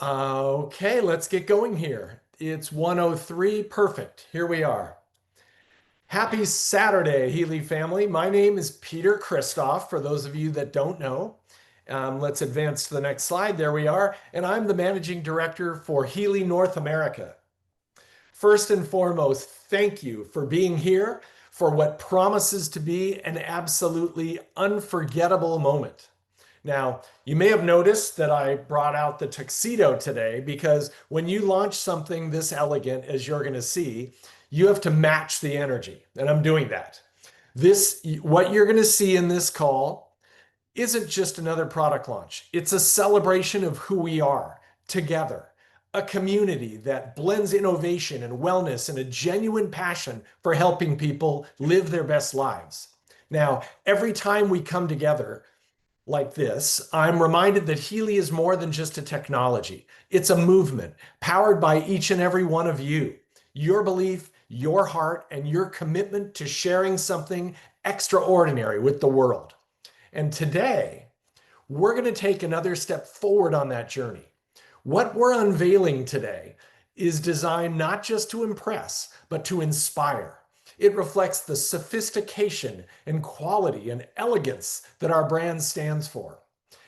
Okay, let's get going here. It's 1:03, perfect. Here we are. Happy Saturday, Healy family. My name is Peter Christoff, for those of you that don't know. Let's advance to the next slide. There we are. And I'm the managing director for Healy North America. First and foremost, thank you for being here for what promises to be an absolutely unforgettable moment. Now, you may have noticed that I brought out the tuxedo today because when you launch something this elegant, as you're going to see, you have to match the energy, and I'm doing that. What you're going to see in this call isn't just another product launch. It's a celebration of who we are together, a community that blends innovation and wellness and a genuine passion for helping people live their best lives. Now, every time we come together, like this, I'm reminded that Healy is more than just a technology. It's a movement powered by each and every one of you. Your belief, your heart, and your commitment to sharing something extraordinary with the world. And today, we're going to take another step forward on that journey. What we're unveiling today is designed not just to impress, but to inspire. It reflects the sophistication and quality and elegance that our brand stands for.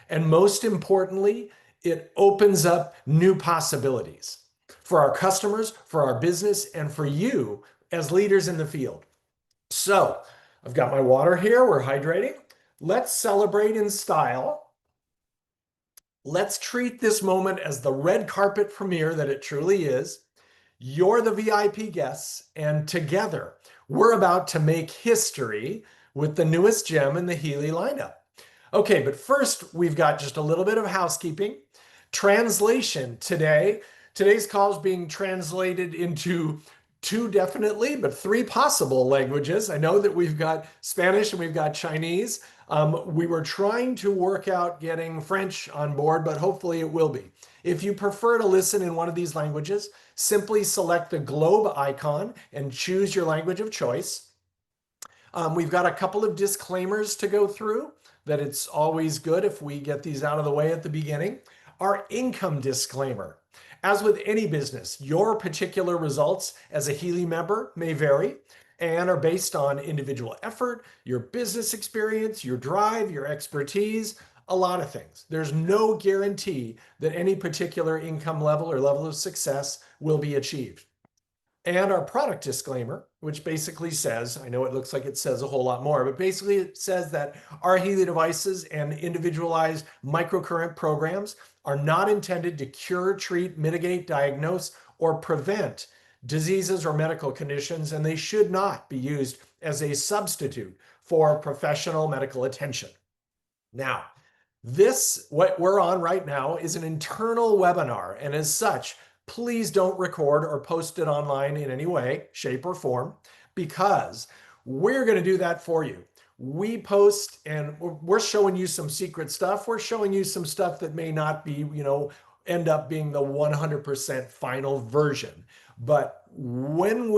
And most importantly, it opens up new possibilities for our customers, for our business, and for you as leaders in the field. So I've got my water here. We're hydrating. Let's celebrate in style. Let's treat this moment as the red carpet premiere that it truly is. You're the VIP guests, and together we're about to make history with the newest gem in the Healy lineup. Okay, but first we've got just a little bit of housekeeping. Translation today. Today's call is being translated into two definitely, but three possible languages. I know that we've got Spanish and we've got Chinese. We were trying to work out getting French on board, but hopefully it will be. If you prefer to listen in one of these languages, simply select the globe icon and choose your language of choice. We've got a couple of disclaimers to go through that it's always good if we get these out of the way at the beginning. Our income disclaimer. As with any business, your particular results as a Healy member may vary and are based on individual effort, your business experience, your drive, your expertise, a lot of things. There's no guarantee that any particular income level or level of success will be achieved. And our product disclaimer, which basically says, I know it looks like it says a whole lot more, but basically it says that our Healy devices and individualized microcurrent programs are not intended to cure, treat, mitigate, diagnose, or prevent diseases or medical conditions, and they should not be used as a substitute for professional medical attention. Now, what we're on right now, is an internal webinar, and as such, please don't record or post it online in any way, shape, or form, because we're going to do that for you. We post and we're showing you some secret stuff. We're showing you some stuff that may not be, end up being the 100% final version. But when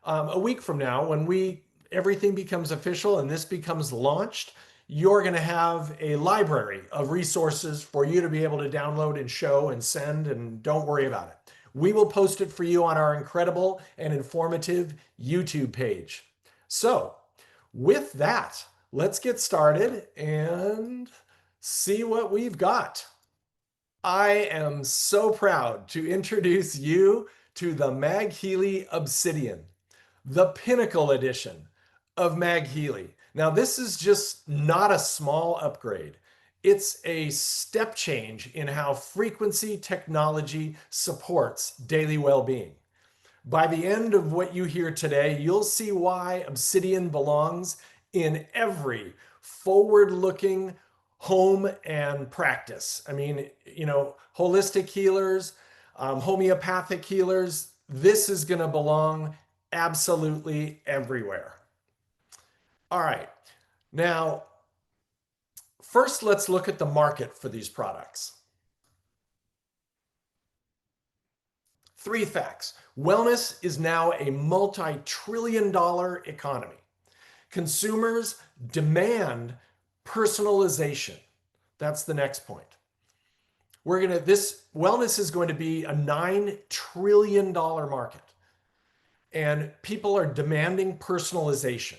a week from now, when everything becomes official and this becomes launched, you're going to have a library of resources for you to be able to download and show and send, and don't worry about it. We will post it for you on our incredible and informative YouTube page. So with that, let's get started and see what we've got. I am so proud to introduce you to the MagHealy Obsidian, the pinnacle edition of MagHealy. Now, this is just not a small upgrade. It's a step change in how frequency technology supports daily well-being. By the end of what you hear today, you'll see why Obsidian belongs in every forward-looking home and practice. I mean, holistic healers, homeopathic healers, this is going to belong absolutely everywhere. All right, now, first let's look at the market for these products. 3 facts. Wellness is now a multi-trillion-dollar economy. Consumers demand personalization. That's the next point. This wellness is going to be a $9 trillion market, and people are demanding personalization.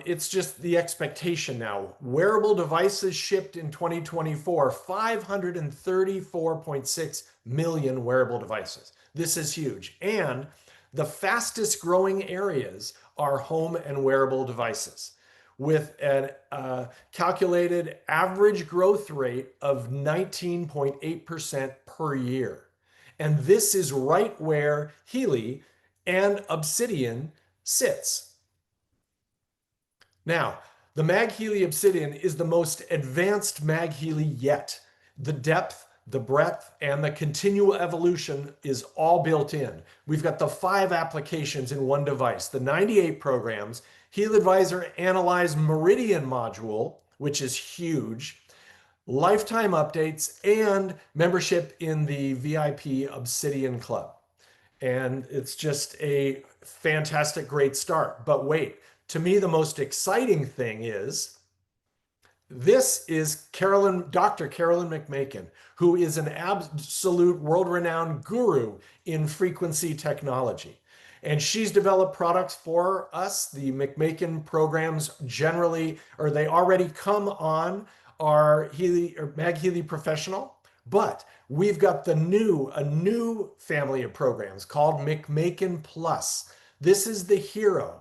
It's just the expectation now. Wearable devices shipped in 2024, 534.6 million wearable devices. This is huge. And the fastest growing areas are home and wearable devices, with a calculated average growth rate of 19.8% per year. And this is right where Healy and Obsidian sits. Now, the MagHealy Obsidian is the most advanced MagHealy yet. The depth, the breadth, and the continual evolution is all built in. We've got the 5 applications in one device, the 98 programs, Heal Advisor Analyze Meridian module, which is huge, lifetime updates, and membership in the VIP Obsidian Club. And it's just a fantastic, great start. But wait, to me, the most exciting thing is this is Dr. Carolyn McMakin, who is an absolute world-renowned guru in frequency technology. And she's developed products for us. The McMakin programs generally, or they already come on our Healy or MagHealy Professional, but we've got a new family of programs called McMakin Plus. This is the hero.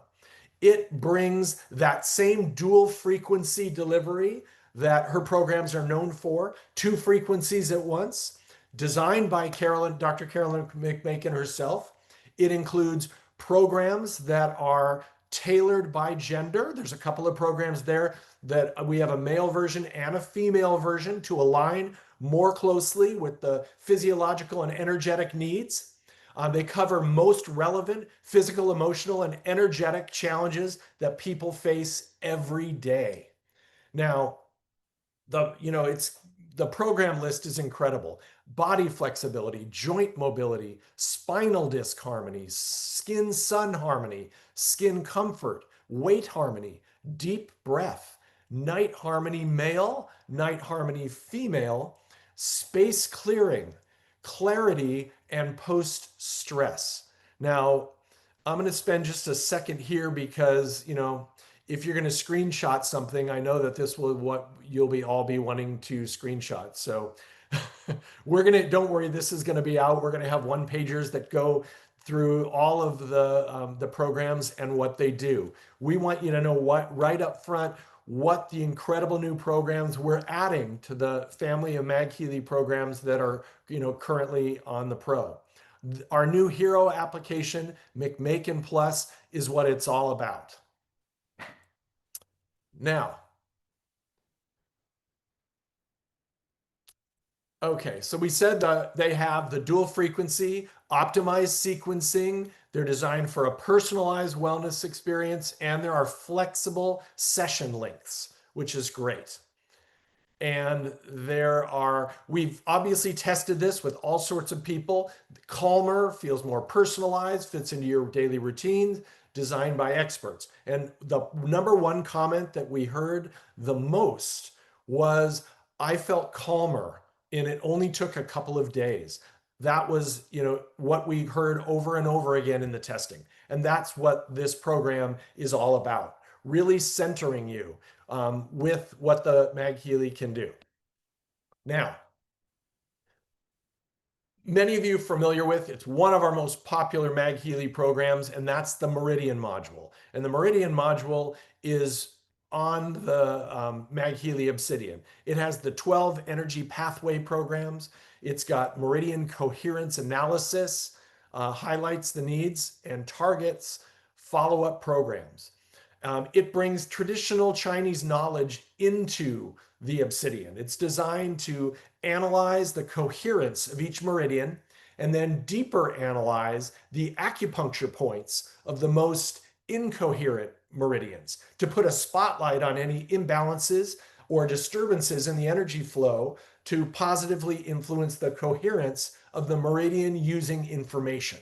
It brings that same dual frequency delivery that her programs are known for, 2 frequencies at once, designed by Dr. Carolyn McMakin herself. It includes programs that are tailored by gender. There's a couple of programs there that we have a male version and a female version to align more closely with the physiological and energetic needs. They cover most relevant physical, emotional, and energetic challenges that people face every day. Now, the program list is incredible. Body flexibility, joint mobility, spinal disc harmony, skin sun harmony, skin comfort, weight harmony, deep breath, night harmony male, night harmony female, space clearing, clarity, and post-stress. Now, I'm going to spend just a second here because, if you're going to screenshot something, I know that this will what you'll all be wanting to screenshot. So don't worry, this is going to be out. We're going to have one pagers that go through all of the programs and what they do. We want you to know right up front what the incredible new programs we're adding to the family of MagHealy programs that are currently on the Pro. Our new hero application, McMakin Plus, is what it's all about. Now, okay, so we said that they have the dual frequency, optimized sequencing. They're designed for a personalized wellness experience, and there are flexible session lengths, which is great. And we've obviously tested this with all sorts of people. Calmer, feels more personalized, fits into your daily routines, designed by experts. And the number one comment that we heard the most was, I felt calmer, and it only took a couple of days. That was, what we heard over and over again in the testing. And that's what this program is all about, really centering you with what the MagHealy can do. Now, many of you are familiar with, it's one of our most popular MagHealy programs, and that's the Meridian module. And the Meridian module is on the MagHealy Obsidian. It has the 12 energy pathway programs. It's got Meridian coherence analysis, highlights the needs and targets follow-up programs. It brings traditional Chinese knowledge into the Obsidian. It's designed to analyze the coherence of each meridian and then deeper analyze the acupuncture points of the most incoherent meridians to put a spotlight on any imbalances or disturbances in the energy flow to positively influence the coherence of the meridian using information.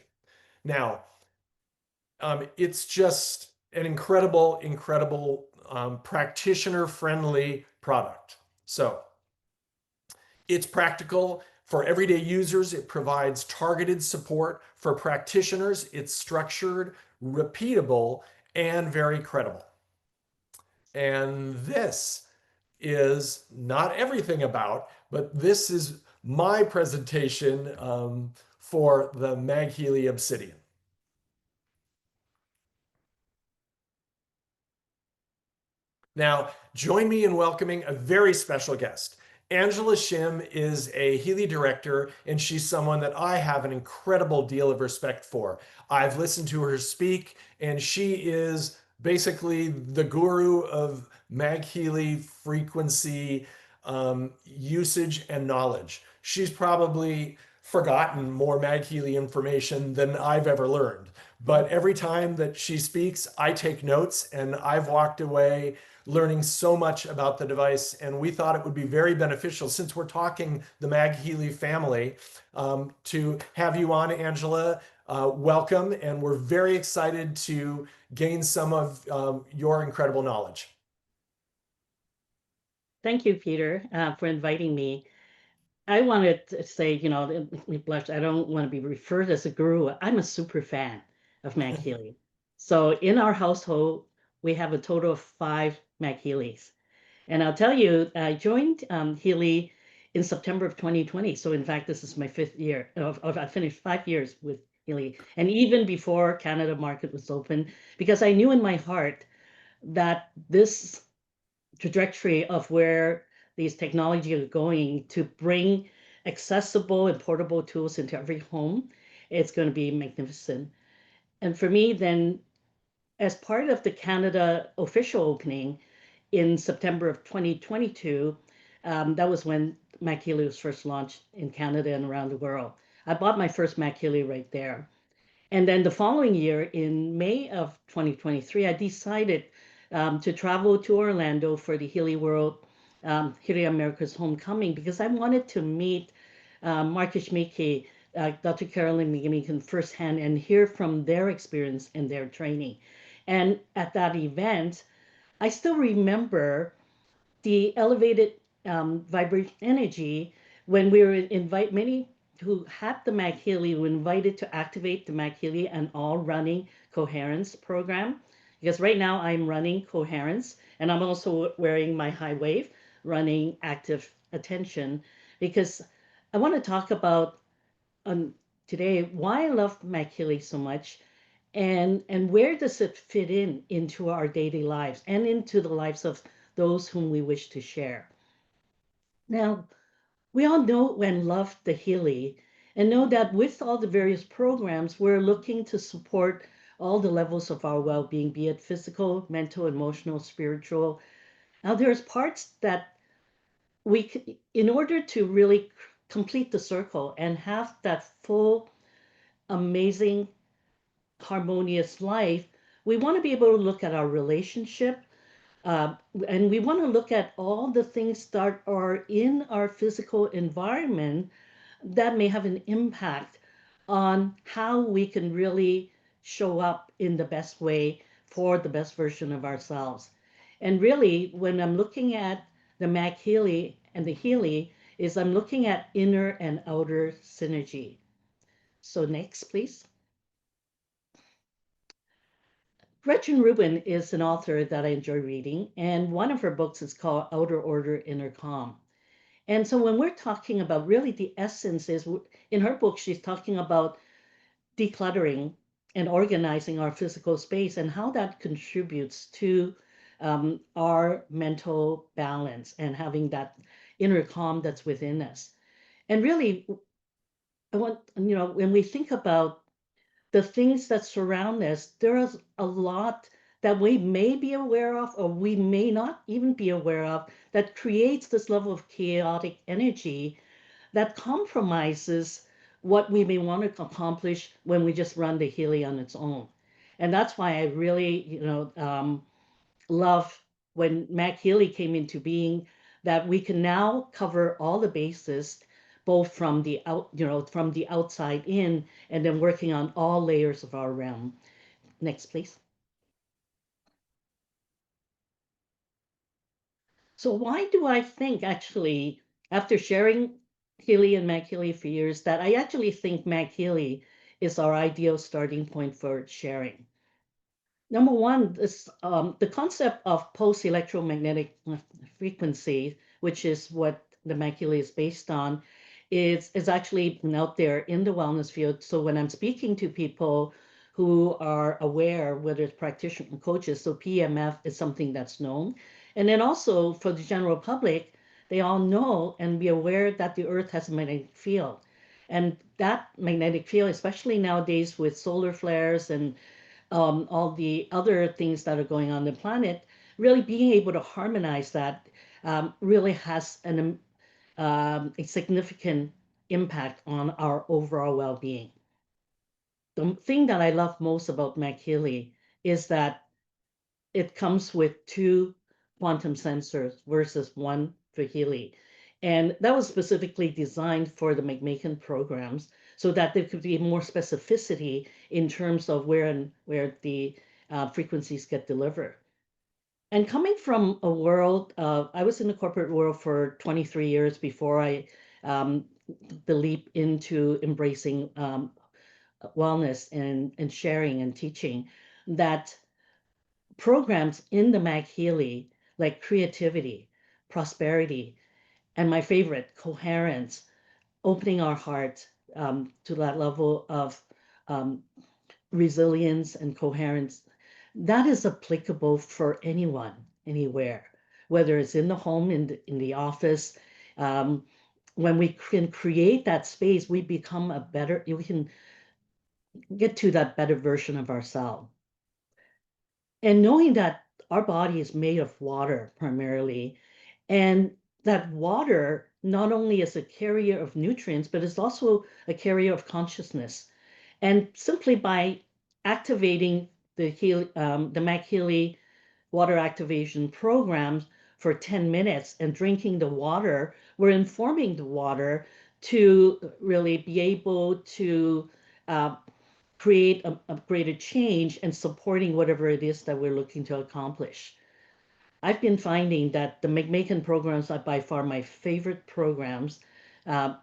Now, it's just an incredible practitioner-friendly product. So It's practical for everyday users. It provides targeted support for practitioners. It's structured, repeatable, and very credible. And this is not everything about, but this is my presentation for the MagHealy Obsidian. Now, join me in welcoming a very special guest. Angela Shim is a Healy director, and she's someone that I have an incredible deal of respect for. I've listened to her speak, and she is basically the guru of MagHealy frequency usage and knowledge. She's probably forgotten more MagHealy information than I've ever learned. But every time that she speaks, I take notes, and I've walked away learning so much about the device. And we thought it would be very beneficial, since we're talking the MagHealy family, to have you on, Angela. Welcome. And we're very excited to gain some of your incredible knowledge. Thank you, Peter, for inviting me. I wanted to say, we blush, I don't want to be referred as a guru. I'm a super fan of MagHealy. So in our household, we have a total of 5 MagHealys. And I'll tell you, I joined Healy in September of 2020. So in fact, this is my 5th year. I finished 5 years with Healy. And even before Canada market was open, because I knew in my heart that this trajectory of where these technologies are going to bring accessible and portable tools into every home, it's going to be magnificent. And for me, then, as part of the Canada official opening in September of 2022, that was when MagHealy was first launched in Canada and around the world. I bought my first MagHealy right there. And then the following year, in May of 2023, I decided to travel to Orlando for the Healy World, Healy America's Homecoming, because I wanted to meet Marcus Mickey, Dr. Carolyn McMakin firsthand, and hear from their experience and their training. And at that event, I still remember the elevated vibrant energy when we were many who had the MagHealy were invited to activate the MagHealy and all running coherence program. Because right now I'm running coherence, and I'm also wearing my high wave running active attention, because I want to talk about today why I love MagHealy so much, and where does it fit into our daily lives and into the lives of those whom we wish to share. Now, we all know and love the Healy, and know that with all the various programs, we're looking to support all the levels of our well-being, be it physical, mental, emotional, spiritual. Now, there's parts that in order to really complete the circle and have that full, amazing, harmonious life, we want to be able to look at our relationship, and we want to look at all the things that are in our physical environment that may have an impact on how we can really show up in the best way for the best version of ourselves. And really, when I'm looking at the MagHealy and the Healy, is I'm looking at inner and outer synergy. So next, please. Gretchen Rubin is an author that I enjoy reading, and one of her books is called Outer Order, Inner Calm. And so when we're talking about really the essence is, in her book, she's talking about decluttering and organizing our physical space and how that contributes to our mental balance and having that inner calm that's within us. And really, when we think about the things that surround us, there is a lot that we may be aware of or we may not even be aware of that creates this level of chaotic energy that compromises what we may want to accomplish when we just run the Healy on its own. And that's why I really, love when MagHealy came into being, that we can now cover all the bases, both from the from the outside in, and then working on all layers of our realm. Next, please. So why do I think actually after sharing Healy and MagHealy for years, that I actually think MagHealy is our ideal starting point for sharing. Number one, the concept of pulse-electromagnetic frequency, which is what the MagHealy is based on, is actually out there in the wellness field. So when I'm speaking to people who are aware, whether it's practitioners and coaches, so PEMF is something that's known. And then also for the general public, they all know and be aware that the Earth has a magnetic field. And that magnetic field, especially nowadays with solar flares and all the other things that are going on the planet, really being able to harmonize that really has a significant impact on our overall well-being. The thing that I love most about MagHealy is that it comes with two quantum sensors versus one for Healy. And that was specifically designed for the McMakin programs so that there could be more specificity in terms of where the frequencies get delivered. And coming from a world I was in the corporate world for 23 years before I the leap into embracing wellness and sharing and teaching, that programs in the MagHealy, like creativity, prosperity, and my favorite, coherence, opening our heart to that level of um, resilience and coherence, that is applicable for anyone, anywhere, whether it's in the home, in the office. Um, when we can create that space, we become we can get to that better version of ourselves. And knowing that our body is made of water primarily, and that water not only is a carrier of nutrients, but is also a carrier of consciousness. And simply by activating the MagHealy water activation programs for 10 minutes and drinking the water, we're informing the water to really be able to uh, create a greater change and supporting whatever it is that we're looking to accomplish. I've been finding that the McMakin programs are by far my favorite programs uh,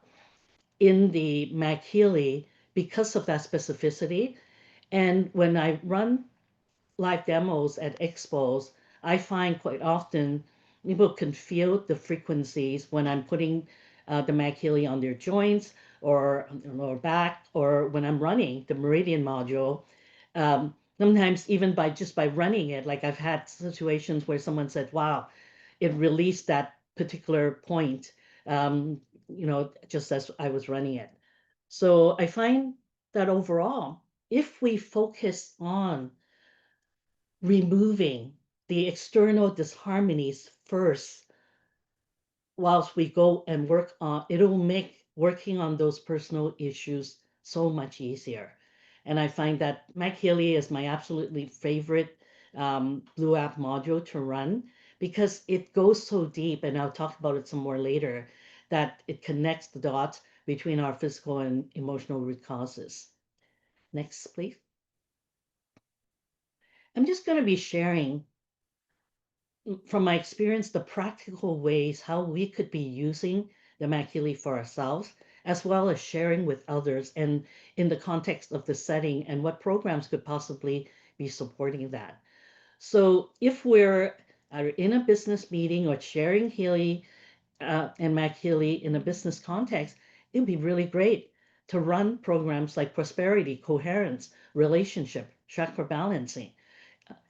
in the MagHealy because of that specificity. And when I run live demos at expos, I find quite often people can feel the frequencies when I'm putting the MagHealy on their joints or on their lower back, or when I'm running the Meridian module. Sometimes even by running it, like I've had situations where someone said, "Wow, it released that particular point," just as I was running it. So I find that overall, if we focus on removing the external disharmonies first whilst we go and work on it'll make working on those personal issues so much easier. And I find that MagHealy is my absolutely favorite Blue App module to run because it goes so deep, and I'll talk about it some more later, that it connects the dots between our physical and emotional root causes. Next, please. I'm just going to be sharing from my experience, the practical ways how we could be using the MagHealy for ourselves, as well as sharing with others, and in the context of the setting and what programs could possibly be supporting that. So if we're either in a business meeting or sharing Healy and MagHealy in a business context, it'd be really great to run programs like prosperity, coherence, relationship, chakra balancing,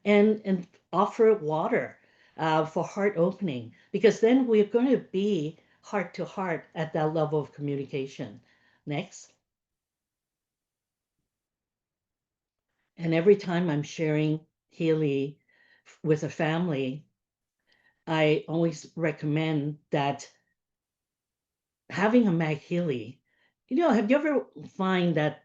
and offer water for heart opening, because then we're going to be heart to heart at that level of communication. Next. And every time I'm sharing Healy with a family, I always recommend that having a MagHealy, have you ever find that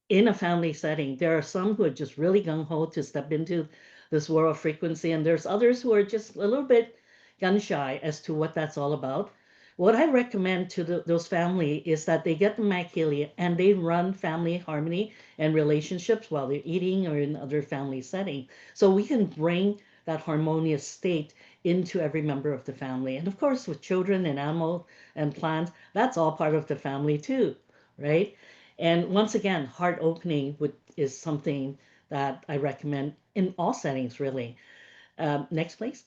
in a family setting, there are some who are just really gung-ho to step into this world of frequency, and there's others who are just a little bit gun-shy as to what that's all about. What I recommend to those family is that they get the MagHealy and they run family harmony and relationships while they're eating or in other family setting. So we can bring that harmonious state into every member of the family. And of course, with children and animals and plants, that's all part of the family too, right? And once again, heart opening is something that I recommend in all settings, really. Next, please.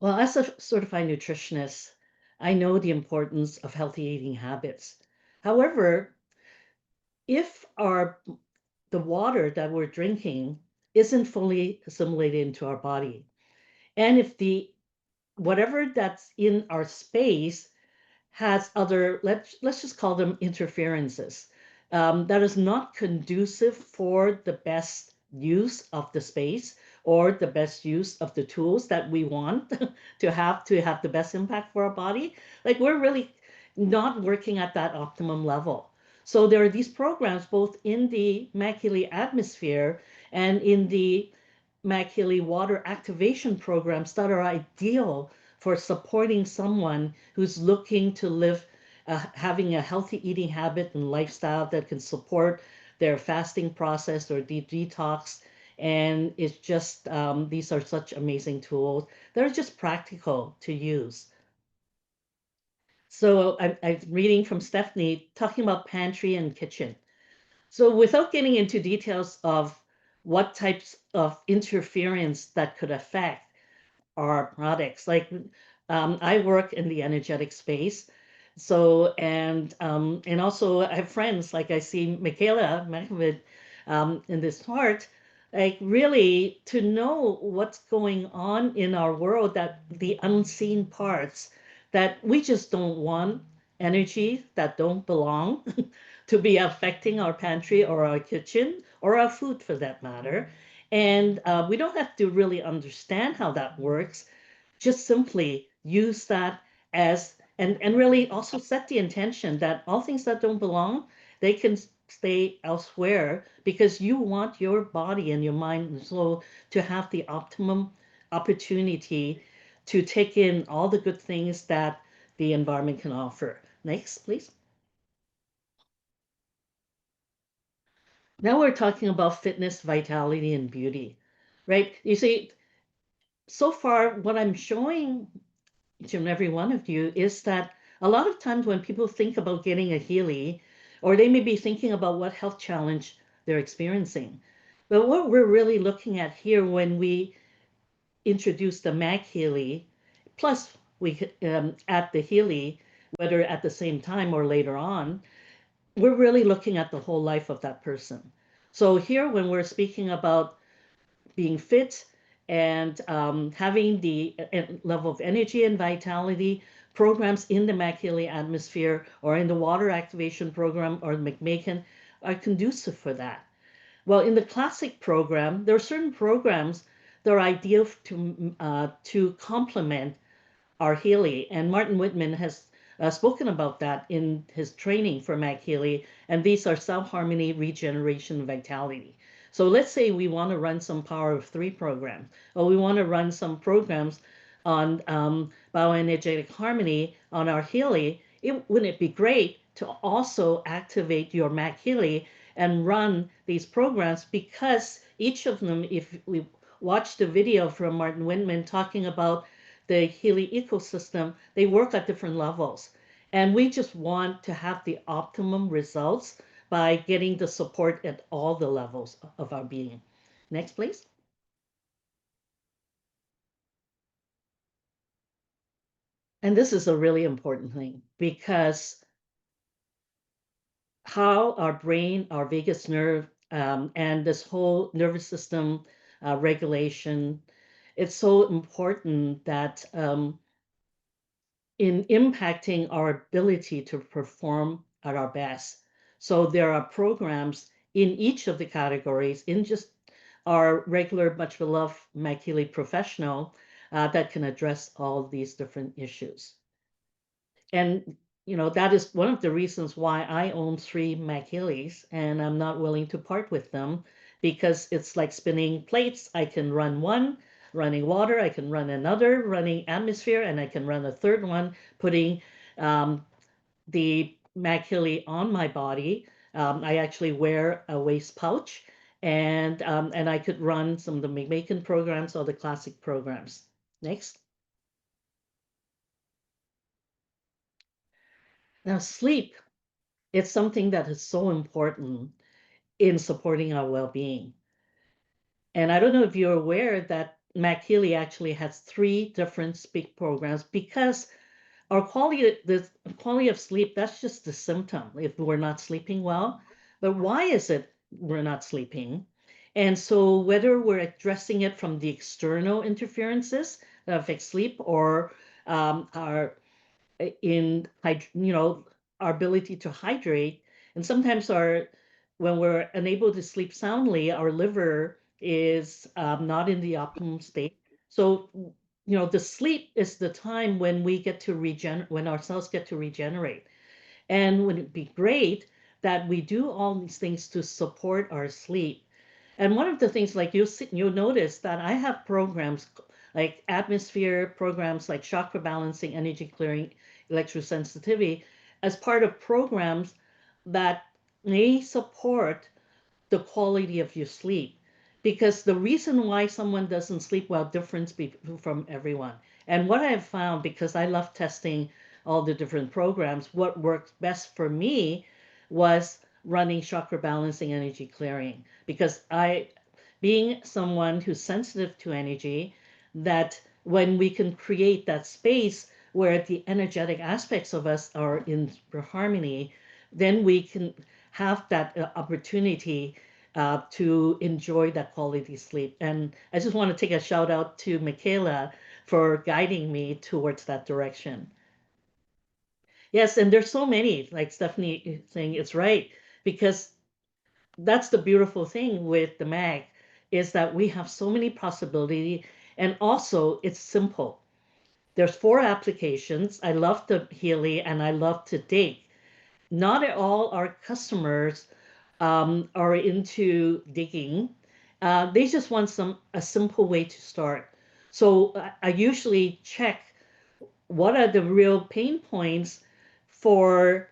Well, as a certified nutritionist, I know the importance of healthy eating habits. However, if the water that we're drinking isn't fully assimilated into our body, and if the whatever that's in our space has other, let's just call them interferences, that is not conducive for the best use of the space or the best use of the tools that we want to have the best impact for our body. Like, we're really not working at that optimum level. So there are these programs both in the MagHealy atmosphere and in the MagHealy water activation programs that are ideal for supporting someone who's looking to live, having a healthy eating habit and lifestyle that can support their fasting process or detox. And it's just, these are such amazing tools. They're just practical to use. So I'm reading from Stephanie talking about pantry and kitchen. So without getting into details of what types of interference that could affect our products. Like, I work in the energetic space. So, and also I have friends, like I see Michaela Mehmed in this part, like, really to know what's going on in our world, that the unseen parts that we just don't want energy that don't belong to be affecting our pantry or our kitchen or our food for that matter. And we don't have to really understand how that works, just simply use that as, and really also set the intention that all things that don't belong, they can stay elsewhere, because you want your body and your mind and soul to have the optimum opportunity to take in all the good things that the environment can offer. Next, please. Now we're talking about fitness, vitality, and beauty, right? You see, so far, what I'm showing each and every one of you is that a lot of times when people think about getting a Healy, or they may be thinking about what health challenge they're experiencing. But what we're really looking at here when we introduce the MagHealy, plus we add the Healy, whether at the same time or later on, we're really looking at the whole life of that person. So here, when we're speaking about being fit and having the level of energy and vitality, programs in the MagHealy atmosphere or in the water activation program or McMakin are conducive for that. Well, in the classic program, there are certain programs that are ideal to complement our Healy, and Martin Whitman has spoken about that in his training for MagHealy, and these are self-harmony, regeneration, vitality. So let's say we want to run some Power of Three programs, or we want to run some programs on bioenergetic harmony on our Healy. Wouldn't it be great to also activate your MagHealy and run these programs? Because each of them, if we watch the video from Martin Whitman talking about the Healy ecosystem, they work at different levels. And we just want to have the optimum results by getting the support at all the levels of our being. Next, please. And this is a really important thing, because how our brain, our vagus nerve, and this whole nervous system regulation, it's so important that in impacting our ability to perform at our best. So there are programs in each of the categories, in just our regular, much beloved MagHealy professional, that can address all these different issues. And that is one of the reasons why I own 3 MagHealys, and I'm not willing to part with them, because it's like spinning plates. I can run one running water, I can run another running atmosphere, and I can run a third one putting the MagHealy on my body. I actually wear a waist pouch, And I could run some of the McMakin programs or the classic programs. Next. Now, sleep, it's something that is so important in supporting our well-being. And I don't know if you're aware that MagHealy actually has 3 different sleep programs because our the quality of sleep, that's just the symptom if we're not sleeping well. But why is it we're not sleeping? And so whether we're addressing it from the external interferences that affect sleep or our our ability to hydrate, and sometimes when we're unable to sleep soundly, our liver is not in the optimum state. So the sleep is the time when we get to when our cells get to regenerate. And would it be great that we do all these things to support our sleep? And one of the things, like you'll notice that I have programs like atmosphere programs, like chakra balancing, energy clearing, electrosensitivity, as part of programs that may support the quality of your sleep. Because the reason why someone doesn't sleep well differs from everyone. And what I've found, because I love testing all the different programs, what worked best for me was running chakra balancing, energy clearing. Because being someone who's sensitive to energy, that when we can create that space where the energetic aspects of us are in harmony, then we can have that opportunity to enjoy that quality sleep. And I just want to take a shout out to Michaela for guiding me towards that direction. Yes, and there's so many, like Stephanie saying, it's right, because that's the beautiful thing with the mag is that we have so many possibilities, and also it's simple. There's 4 applications. I love the Healy and I love to dig. Not at all our customers are into digging. They just want a simple way to start. So I usually check what are the real pain points for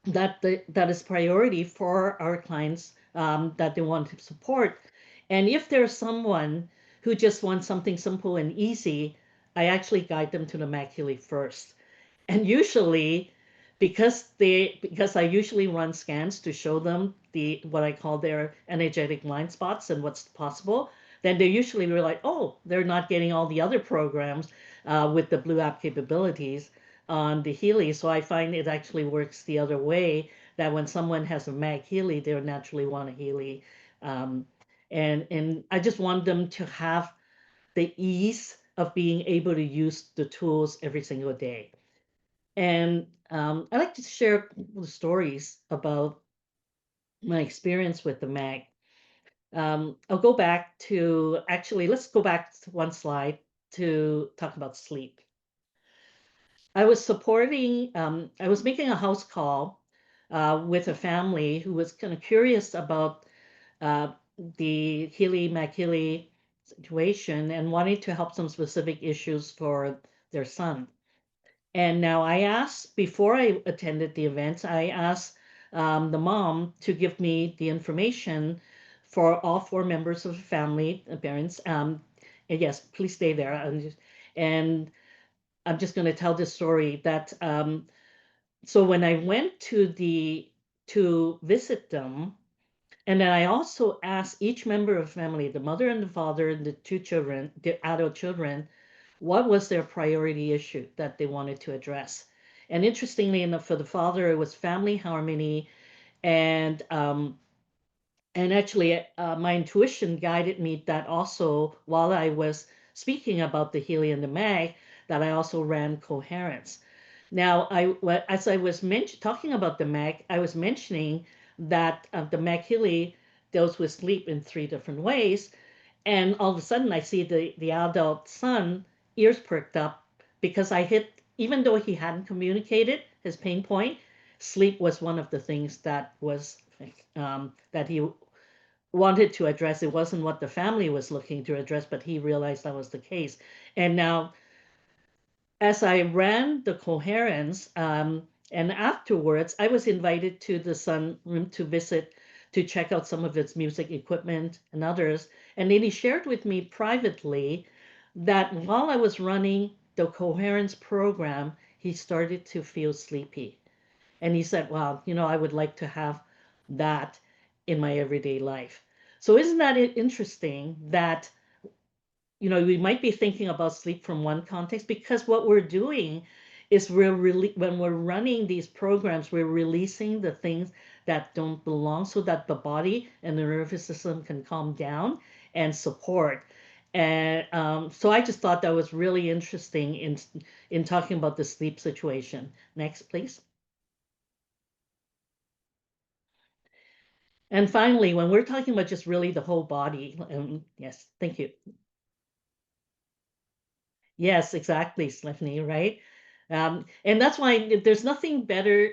that is priority for our clients that they want to support. And if there's someone who just wants something simple and easy, I actually guide them to the MagHealy first. And usually, because I usually run scans to show them what I call their energetic blind spots and what's possible, then they usually realize, oh, they're not getting all the other programs with the Blue app capabilities on the Healy. So I find it actually works the other way, that when someone has a MagHealy, they naturally want a Healy. Um, and I just want them to have the ease of being able to use the tools every single day. And I like to share the stories about my experience with the mag. I'll go back to actually, let's go back to one slide to talk about sleep. I was making a house call with a family who was kind of curious about uh, the Healy MagHealy situation and wanted to help some specific issues for their son. And now I asked, before I attended the event, I asked the mom to give me the information for all 4 members of the family, the parents. And yes, please stay there. And I'm just going to tell this story that so when I went to visit them, and then I also asked each member of the family, the mother and the father and the 2 children, the adult children, what was their priority issue that they wanted to address. And interestingly enough, for the father, it was family harmony. And actually, my intuition guided me that also, while I was speaking about the Healy and the Mag, that I also ran coherence. Now, as I was talking about the Mag, I was mentioning that the MagHealy deals with sleep in 3 different ways. And all of a sudden, I see the adult son ears perked up because even though he hadn't communicated his pain point, sleep was one of the things that he wanted to address. It wasn't what the family was looking to address, but he realized that was the case. And now, as I ran the coherence, and afterwards, I was invited to the sun room to to check out some of its music equipment and others. And then he shared with me privately that while I was running the coherence program, he started to feel sleepy. And he said, "Wow, I would like to have that in my everyday life." So isn't that interesting that we might be thinking about sleep from one context, because what we're doing is when we're running these programs, we're releasing the things that don't belong so that the body and the nervous system can calm down and support. And so I just thought that was really interesting in talking about the sleep situation. Next, please. And finally, when we're talking about just really the whole body, yes, thank you. Yes, exactly, Stephanie, right? And that's why there's nothing better,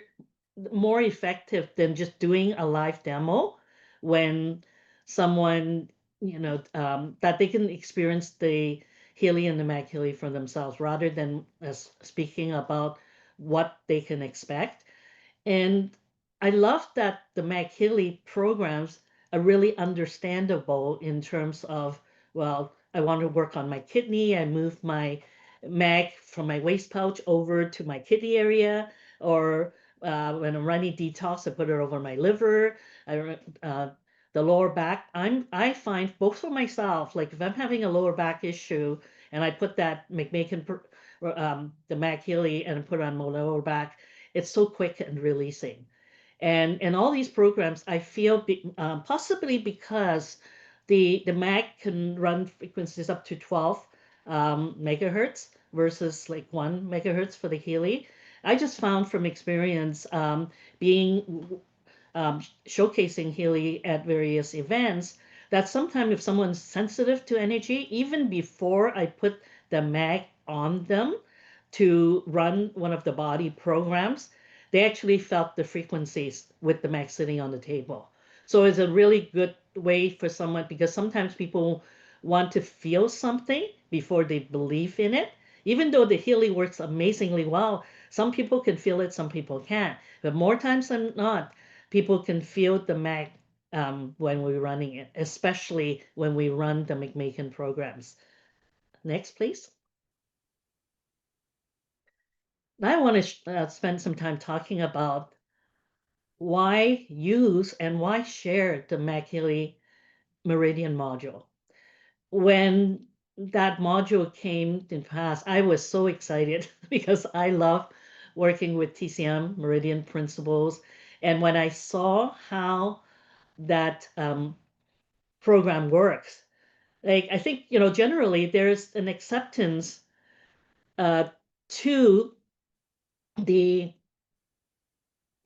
more effective than just doing a live demo when someone, that they can experience the Healy and the MagHealy for themselves rather than us speaking about what they can expect. And I love that the MagHealy programs are really understandable in terms of, well, I want to work on my kidney. I move my mag from my waist pouch over to my kidney area, or when I'm running detox, I put it over my liver. The lower back, I find both for myself, like if I'm having a lower back issue and I put that McMakin, the MagHealy, and put it on my lower back, it's so quick and releasing. And all these programs, I feel possibly because the mag can run frequencies up to 12 megahertz versus like 1 megahertz for the Healy. I just found from experience, being showcasing Healy at various events, that sometimes if someone's sensitive to energy, even before I put the mag on them to run one of the body programs, they actually felt the frequencies with the mag sitting on the table. So it's a really good way for someone, because sometimes people want to feel something before they believe in it. Even though the Healy works amazingly well, some people can feel it, some people can't. But more times than not, people can feel the mag when we're running it, especially when we run the McMakin programs. Next, please. Now I want to spend some time talking about why use and why share the MagHealy Meridian module. When that module came in pass, I was so excited because I love working with TCM Meridian principles. And when I saw how that program works, like I think, generally there's an acceptance uh, to the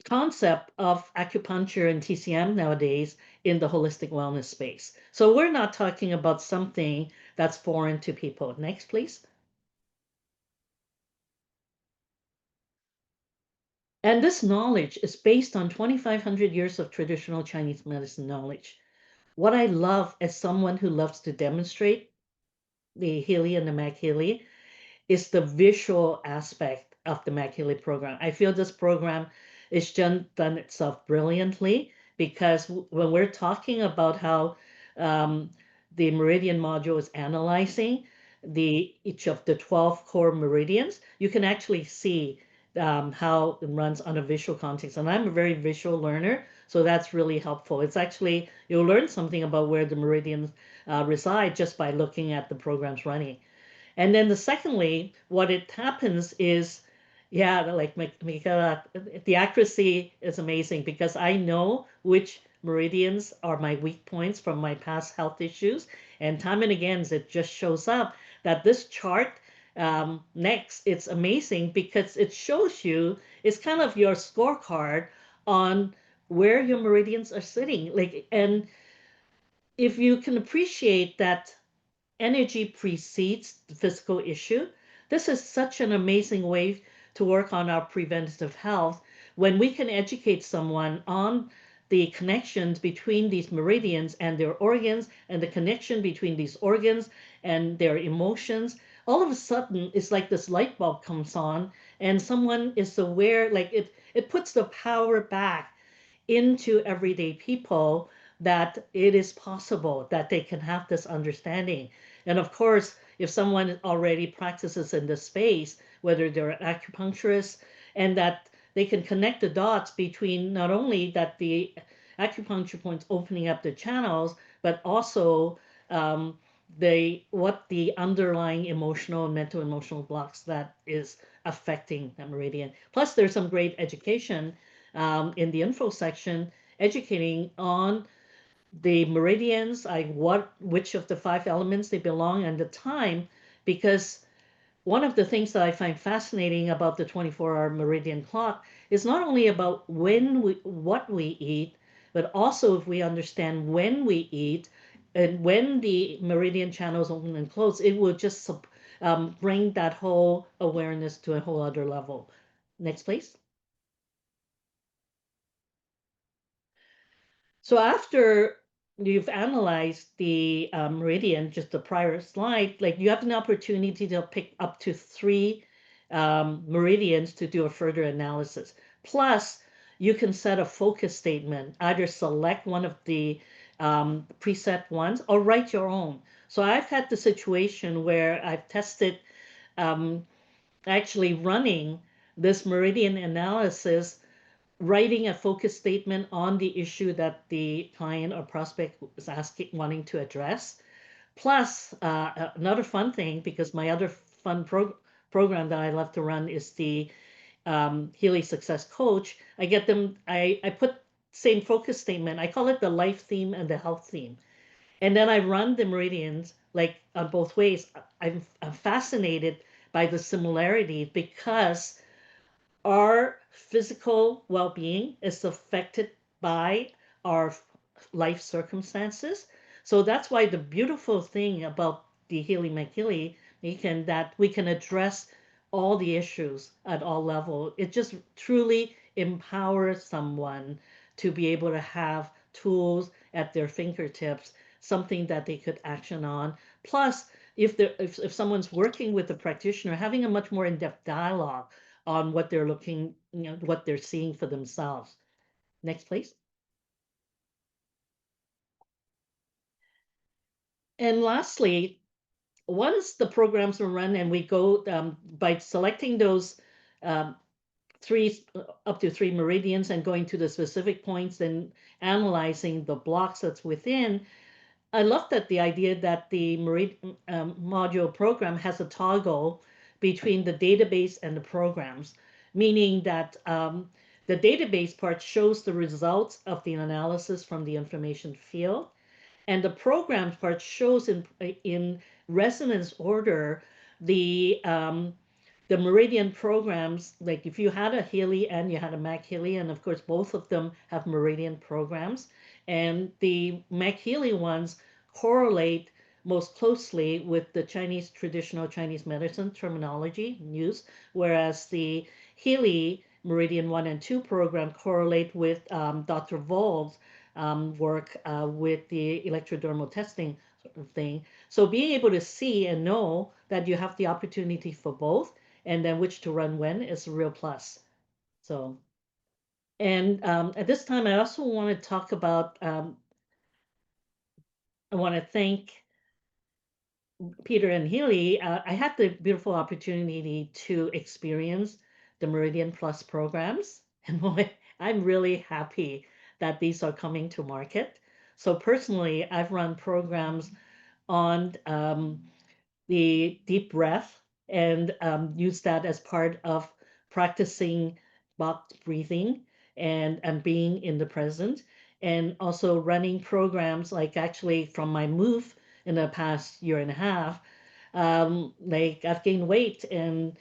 concept of acupuncture and TCM nowadays in the holistic wellness space. So we're not talking about something that's foreign to people. Next, please. And this knowledge is based on 2,500 years of traditional Chinese medicine knowledge. What I love as someone who loves to demonstrate the Healy and the MagHealy is the visual aspect of the MagHealy program. I feel this program is done itself brilliantly, because when we're talking about how the Meridian module is analyzing each of the 12 core meridians, you can actually see how it runs on a visual context. And I'm a very visual learner, so that's really helpful. It's actually, you'll learn something about where the meridians reside just by looking at the programs running. And then secondly, what it happens is, yeah, like the accuracy is amazing, because I know which meridians are my weak points from my past health issues. And time and again, it just shows up that this chart, next, it's amazing because it shows you, it's kind of your scorecard on where your meridians are sitting. Like, and if you can appreciate that energy precedes the physical issue, this is such an amazing way to work on our preventative health when we can educate someone on the connections between these meridians and their organs, and the connection between these organs and their emotions. All of a sudden, it's like this light bulb comes on, and someone is aware, like it puts the power back into everyday people that it is possible that they can have this understanding. And of course, if someone already practices in this space, whether they're an acupuncturist, and that they can connect the dots between not only that the acupuncture points opening up the channels, but also um, what the underlying emotional and mental emotional blocks that is affecting the meridian. Plus, there's some great education in the info section, educating on the meridians, like which of the 5 elements they belong, and the time, because one of the things that I find fascinating about the 24-hour meridian clock is not only about what we eat, but also if we understand when we eat and when the meridian channels open and close, it will just bring that whole awareness to a whole other level. Next, please. So after you've analyzed the meridian, just the prior slide, like you have an opportunity to pick up to 3 meridians to do a further analysis. Plus, you can set a focus statement, either select one of the preset ones or write your own. So I've had the situation where I've tested um, actually running this meridian analysis, writing a focus statement on the issue that the client or prospect is asking, wanting to address. Plus, another fun thing, because my other fun program that I love to run is the Healy Success Coach. I put same focus statement. I call it the life theme and the health theme. And then I run the meridians like on both ways. I'm fascinated by the similarity because our physical well-being is affected by our life circumstances. So that's why the beautiful thing about the Healy MagHealy Beacon that we can address all the issues at all levels. It just truly empowers someone to be able to have tools at their fingertips, something that they could action on. Plus, if someone's working with a practitioner, having a much more in-depth dialogue on what they're looking, what they're seeing for themselves. Next, please. And lastly, once the programs are run and we go by selecting those um, up to 3 meridians and going to the specific points and analyzing the blocks that's within, I love that the idea that the Meridian module program has a toggle between the database and the programs, meaning that the database part shows the results of the analysis from the information field, and the program part shows in resonance order the the Meridian programs. Like if you had a Healy and you had a MagHealy, and of course both of them have Meridian programs, and the MagHealy ones correlate most closely with the Chinese traditional Chinese medicine terminology used, whereas the Healy Meridian 1 and 2 program correlate with Dr. Vold's work with the electrodermal testing sort of thing. So being able to see and know that you have the opportunity for both and then which to run when is a real plus. So, and at this time, I also want to talk about, I want to thank Peter and Healy. I had the beautiful opportunity to experience the Meridian Plus programs, and boy, I'm really happy that these are coming to market. So personally, I've run programs on the deep breath and use that as part of practicing box breathing and being in the present, and also running programs like actually from my move in the past year and a half. Like I've gained weight and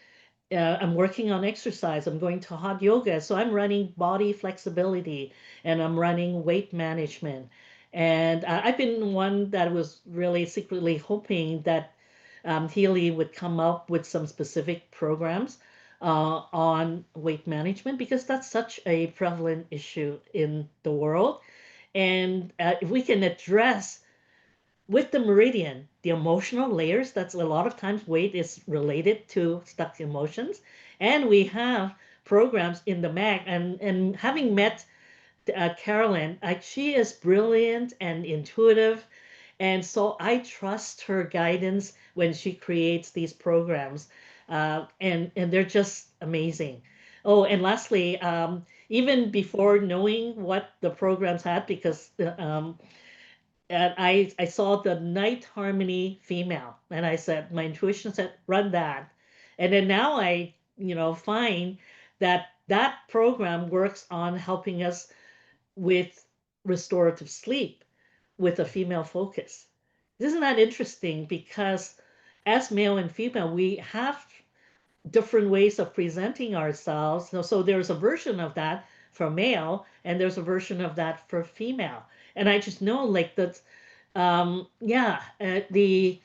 I'm working on exercise. I'm going to hot yoga. So I'm running body flexibility and I'm running weight management. And I've been one that was really secretly hoping that Healy would come up with some specific programs on weight management because that's such a prevalent issue in the world. And if we can address with the meridian, the emotional layers, that's a lot of times weight is related to stuck emotions. And we have programs in the MAG and having met Carolyn, she is brilliant and intuitive. And so I trust her guidance when she creates these programs. And they're just amazing. Oh, and lastly, even before knowing what the programs had, because and I saw the night harmony female, and I said, my intuition said, run that. And then now find that that program works on helping us with restorative sleep with a female focus. Isn't that interesting? Because as male and female, we have different ways of presenting ourselves. So there's a version of that for male, and there's a version of that for female. And I just know, like, that, yeah, the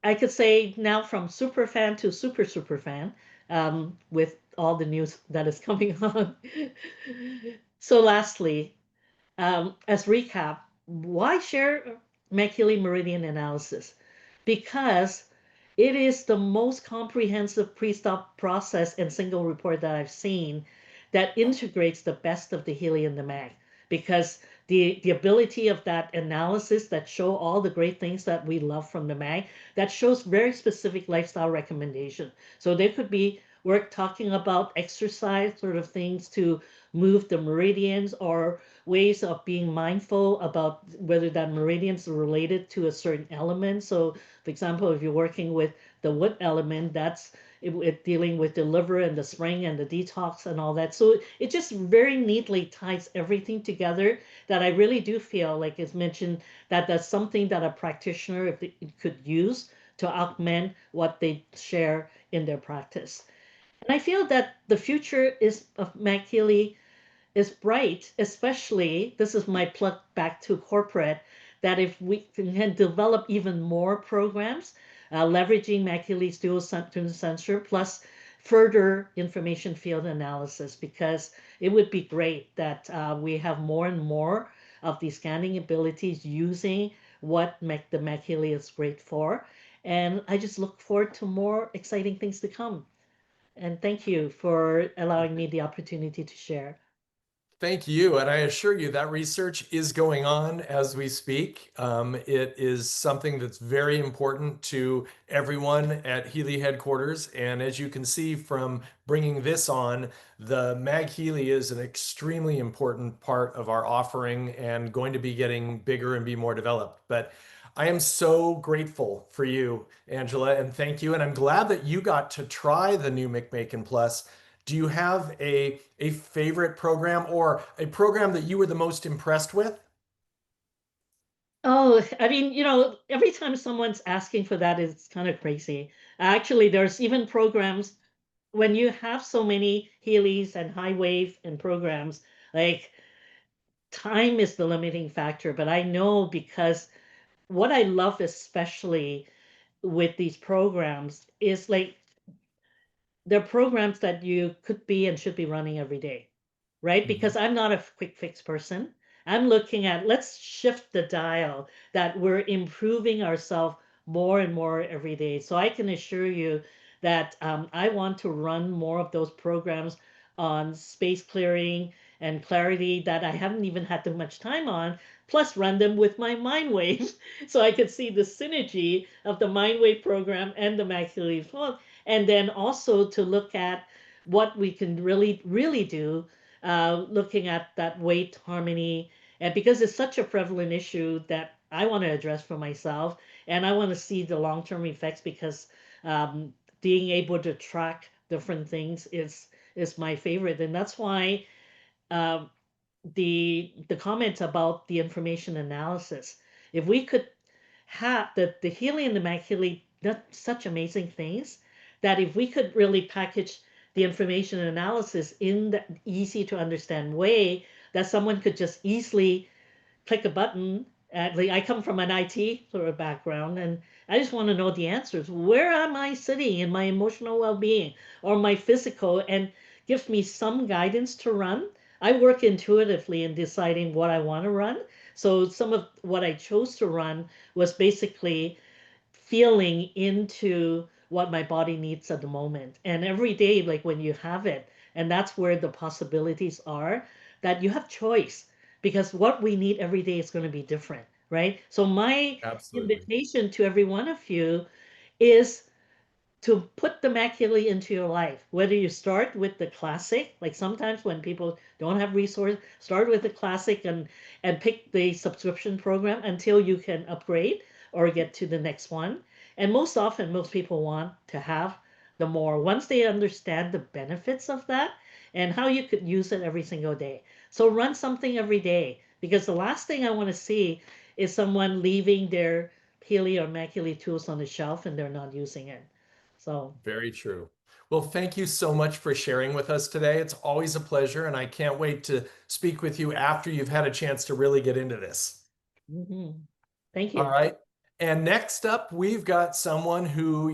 I could say now from super fan to super fan, with all the news that is coming on. So lastly, as recap, why share MagHealy Meridian analysis? Because it is the most comprehensive pre-stop process and single report that I've seen that integrates the best of the Healy and the Mag. Because the ability of that analysis that show all the great things that we love from the Mag, that shows very specific lifestyle recommendation. So there could be work talking about exercise sort of things to move the meridians, or ways of being mindful about whether that meridians are related to a certain element. So, for example, if you're working with the wood element, that's it dealing with the liver and the spring and the detox and all that. So it just very neatly ties everything together, that I really do feel like it's mentioned that that's something that a practitioner, if they could use to augment what they share in their practice. And I feel that the future is of MagHealy is bright, especially, this is my plug back to corporate, that if we can develop even more programs, leveraging MagHealy's dual sensor plus further information field analysis, because it would be great that we have more and more of these scanning abilities using what the MagHealy is great for. And I just look forward to more exciting things to come. And thank you for allowing me the opportunity to share. Thank you. And I assure you that research is going on as we speak. It is something that's very important to everyone at Healy headquarters. And as you can see from bringing this on, the MagHealy is an extremely important part of our offering and going to be getting bigger and be more developed. But I am so grateful for you, Angela, and thank you. And I'm glad that you got to try the new McMakin Plus. Do you have a favorite program or a program that you were the most impressed with? Oh, I mean, every time someone's asking for that, it's kind of crazy. Actually, there's even programs when you have so many Heelys and high wave and programs, like, time is the limiting factor. But I know, because what I love especially with these programs is, like, they're programs that you could be and should be running every day, right? Mhm. Because I'm not a quick fix person. I'm looking at, let's shift the dial, that we're improving ourselves more and more every day. So I can assure you that I want to run more of those programs on space clearing and clarity that I haven't even had too much time on, plus run them with my mind wave so I could see the synergy of the mind wave program and the MagHealy flow. And then also to look at what we can really, really do, looking at that weight harmony. And because it's such a prevalent issue that I want to address for myself, and I want to see the long term effects, because being able to track different things is my favorite. And that's why um, the comments about the information analysis, if we could have the Healy and the MagHealy, that's such amazing things, that if we could really package the information analysis in the easy to understand way, that someone could just easily click a button. Like, I come from an IT sort of background, and I just want to know the answers. Where am I sitting in my emotional well-being or my physical, and gives me some guidance to run. I work intuitively in deciding what I want to run. So some of what I chose to run was basically feeling into what my body needs at the moment. And every day, like, when you have it, and that's where the possibilities are. that you have choice, because what we need every day is going to be different, right? So my Absolutely. invitation to every one of you is to put the MagHealy into your life. Whether you start with the classic, like sometimes when people don't have resources, start with the classic and pick the subscription program until you can upgrade or get to the next one. And most often, most people want to have the more once they understand the benefits of that and how you could use it every single day. So run something every day, because the last thing I want to see is someone leaving their Healy or MagHealy tools on the shelf and they're not using it. So, Very true. Well, thank you so much for sharing with us today. It's always a pleasure, and I can't wait to speak with you after you've had a chance to really get into this. mhm. Thank All you. right. And next up, we've got someone who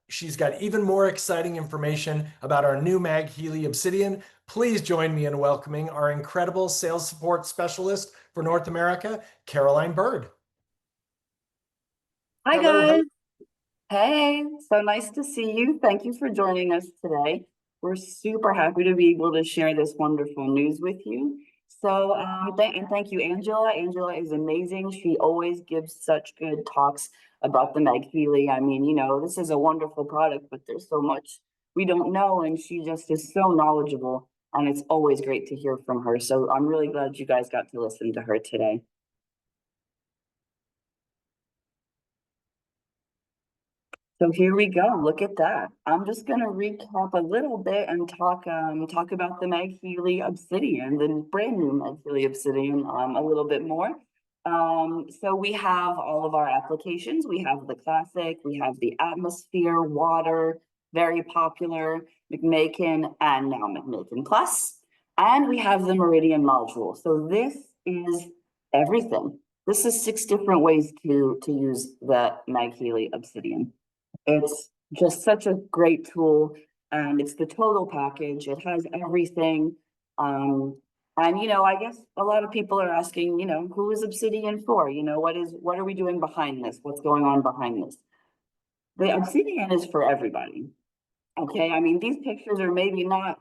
she's got even more exciting information about our new MagHealy Obsidian. Please join me in welcoming our incredible sales support specialist for North America, Caroline Bird. Hi Hello, guys. Hey, so nice to see you. Thank you for joining us today. We're super happy to be able to share this wonderful news with you. So, thank you, Angela. Angela is amazing. She always gives such good talks about the MagHealy. I mean, this is a wonderful product, but there's so much we don't know, and she just is so knowledgeable, and it's always great to hear from her. So I'm really glad you guys got to listen to her today. So here we go. Look at that. I'm just going to recap a little bit and talk about the MagHealy Obsidian, the brand new MagHealy Obsidian, a little bit more. So we have all of our applications. We have the classic, we have the atmosphere, water, very popular, McMakin, and now McMakin Plus. And we have the Meridian module. So this is everything. This is 6 different ways to use the MagHealy Obsidian. It's just such a great tool, and it's the total package. It has everything. And I guess a lot of people are asking, who is Obsidian for? What are we doing behind this? What's going on behind this? The Obsidian is for everybody. Okay, I mean, these pictures are maybe not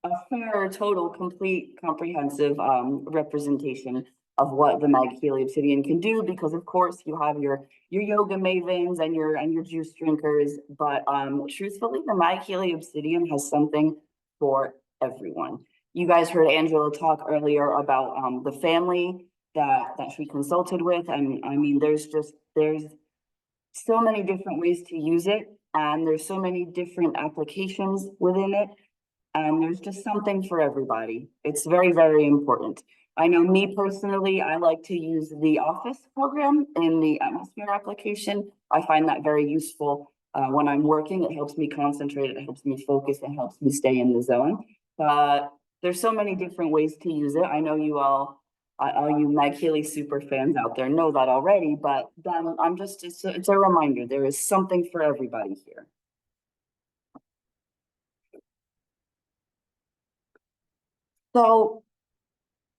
a fair, total, complete, comprehensive representation of what the MagHealy Obsidian can do, because of course you have your yoga mavens and your juice drinkers, but truthfully, the MagHealy Obsidian has something for everyone. You guys heard Angela talk earlier about the family that she consulted with, and I mean, there's so many different ways to use it, and there's so many different applications within it, and there's just something for everybody. It's very, very important. I know me personally, I like to use the Office program in the Atmosphere application. I find that very useful when I'm working. It helps me concentrate, it helps me focus, it helps me stay in the zone. But there's so many different ways to use it. I know all you MagHealy super fans out there know that already, but then it's a reminder, there is something for everybody here. So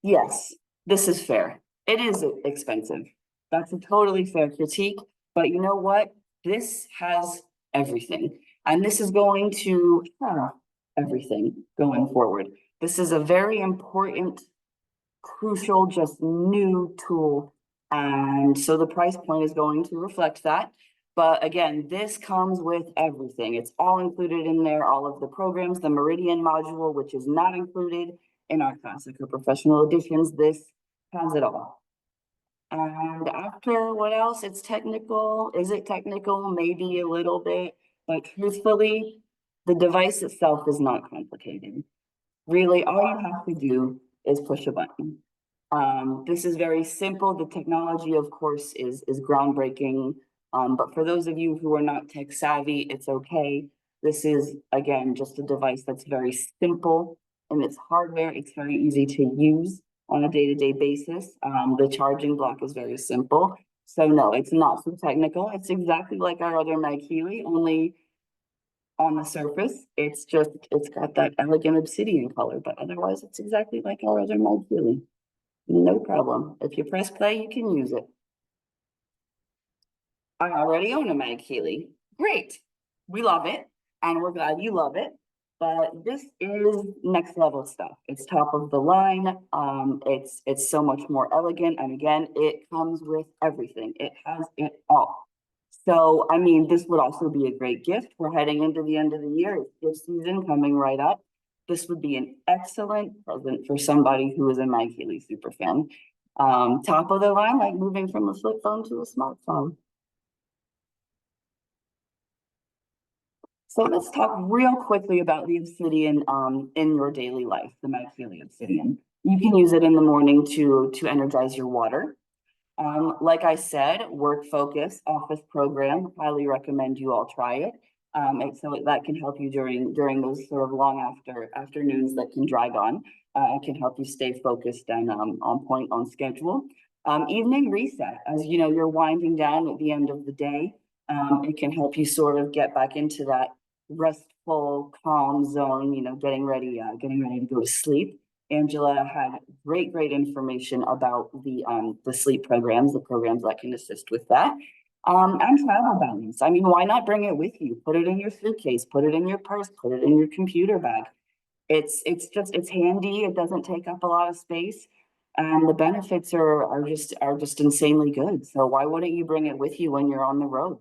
yes, this is fair. It is expensive. That's a totally fair critique, but you know what? This has everything, and this is going to have everything going forward. This is a very important, crucial, just new tool. And so the price point is going to reflect that. But again, this comes with everything. It's all included in there, all of the programs, the Meridian module, which is not included in our classic or professional editions. This has it all. And after, what else? It's technical. Is it technical? Maybe a little bit, but truthfully, the device itself is not complicated. Really, all you have to do is push a button. This is very simple. The technology, of course, is groundbreaking. But for those of you who are not tech savvy, it's okay. This is, again, just a device that's very simple in its hardware. It's very easy to use on a day-to-day basis. The charging block is very simple. So no, it's not so technical. It's exactly like our other MagHealy, only on the surface, it's got that elegant obsidian color, but otherwise it's exactly like our other MagHealy. No problem. If you press play, you can use it. I already own a MagHealy. Great. We love it, and we're glad you love it. But this is next level stuff. It's top of the line. It's so much more elegant. And again, it comes with everything. It has it all. So, I mean, this would also be a great gift. We're heading into the end of the year. It's gift season coming right up. This would be an excellent present for somebody who is a MagHealy super fan. Top of the line, like moving from a flip phone to a smartphone. So let's talk real quickly about the Obsidian in your daily life, the MagHealy Obsidian. You can use it in the morning to energize your water. Like I said, work focus, office program, highly recommend you all try it. And so that can help you during those sort of long afternoons that can drag on. It can help you stay focused and on point, on schedule. Evening reset, as you know, you're winding down at the end of the day. It can help you sort of get back into that restful, calm zone, you know, getting ready to go to sleep. Angela had great information about the sleep programs, the programs that can assist with that. And travel balance. I mean, why not bring it with you? Put it in your suitcase, put it in your purse, put it in your computer bag. It's handy. It doesn't take up a lot of space, and the benefits are just insanely good. So why wouldn't you bring it with you when you're on the road?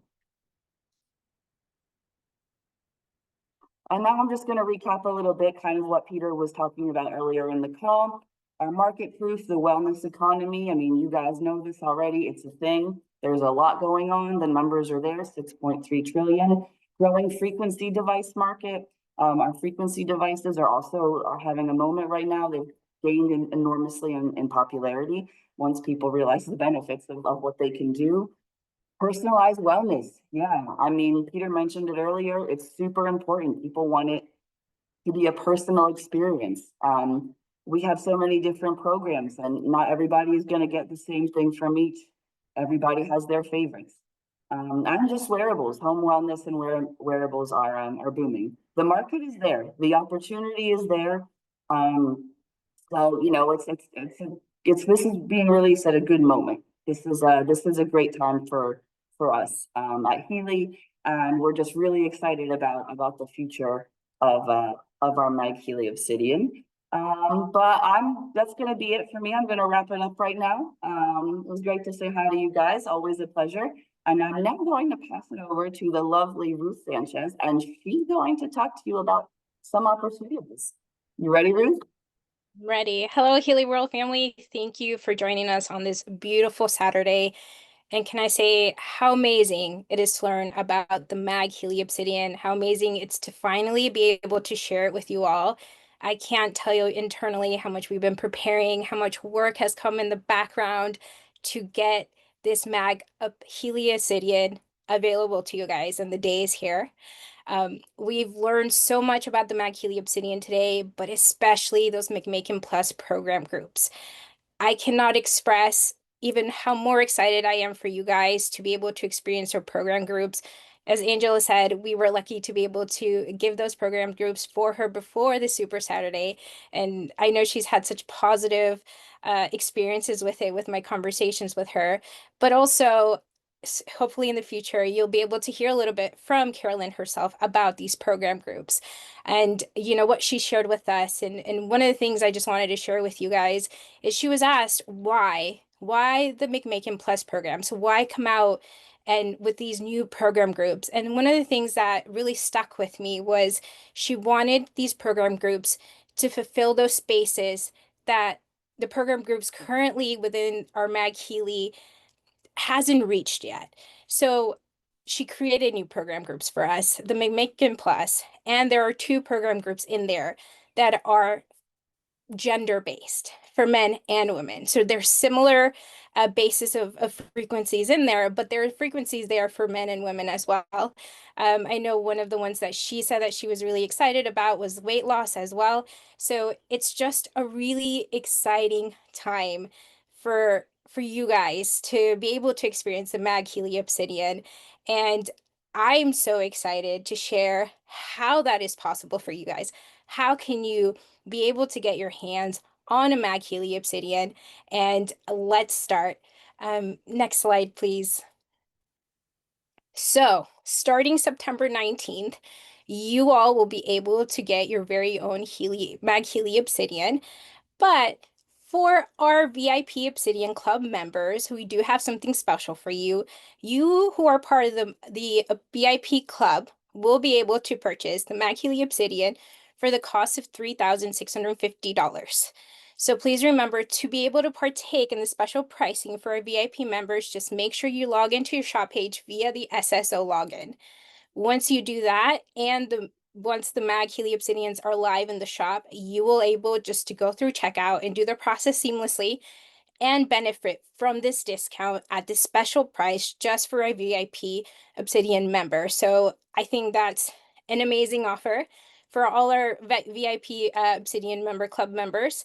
And now I'm just going to recap a little bit, kind of what Peter was talking about earlier in the call. Our market proof, the wellness economy. I mean, you guys know this already. It's a thing. There's a lot going on. The numbers are there, 6.3 trillion. Growing frequency device market. Our frequency devices are having a moment right now. They've gained enormously in popularity once people realize the benefits of what they can do. Personalized wellness. Yeah. I mean, Peter mentioned it earlier. It's super important. People want it to be a personal experience. We have so many different programs, and not everybody is going to get the same thing from each. Everybody has their favorites. And just wearables, home wellness and wearables are booming. The market is there. The opportunity is there. So, you know, this is being released at a good moment. This is a great time for us at Healy, and we're just really excited about the future of our MagHealy Obsidian. But that's going to be it for me. I'm going to wrap it up right now. It was great to say hi to you guys. Always a pleasure. And I'm now going to pass it over to the lovely Ruth Sanchez, and she's going to talk to you about some opportunities. You ready, Ruth? I'm ready. Hello, Healy World family. Thank you for joining us on this beautiful Saturday. And can I say how amazing it is to learn about the MagHealy Obsidian, how amazing it's to finally be able to share it with you all. I can't tell you internally how much we've been preparing, how much work has come in the background to get this MagHealy Obsidian available to you guys, and the day is here. We've learned so much about the MagHealy Obsidian today, but especially those McMakin Plus program groups. I cannot express even how more excited I am for you guys to be able to experience our program groups. As Angela said, we were lucky to be able to give those program groups for her before the Super Saturday. And I know she's had such positive experiences with it, with my conversations with her, but also hopefully in the future, you'll be able to hear a little bit from Carolyn herself about these program groups and, you know, what she shared with us. And one of the things I just wanted to share with you guys is she was asked why the McMakin Plus program? So why come out and with these new program groups? And one of the things that really stuck with me was she wanted these program groups to fulfill those spaces that the program groups currently within our MagHealy hasn't reached yet. So she created new program groups for us, the McMakin Plus, and there are 2 program groups in there that are gender-based for men and women. So there's similar basis of frequencies in there, but there are frequencies there for men and women as well. I know one of the ones that she said that she was really excited about was weight loss as well. So it's just a really exciting time for you guys to be able to experience the MagHealy Obsidian. And I'm so excited to share how that is possible for you guys. How can you be able to get your hands on a MagHealy Obsidian? And let's start. Next slide, please. So starting September 19th, you all will be able to get your very own MagHealy Obsidian. But for our VIP Obsidian Club members, we do have something special for you. You who are part of the VIP Club will be able to purchase the MagHealy Obsidian for the cost of $3,650. So please remember, to be able to partake in the special pricing for our VIP members, just make sure you log into your shop page via the SSO login. Once you do that, and once the MagHealy Obsidians are live in the shop, you will able just to go through checkout and do the process seamlessly and benefit from this discount at this special price just for a VIP Obsidian member. So I think that's an amazing offer for all our VIP Obsidian member club members.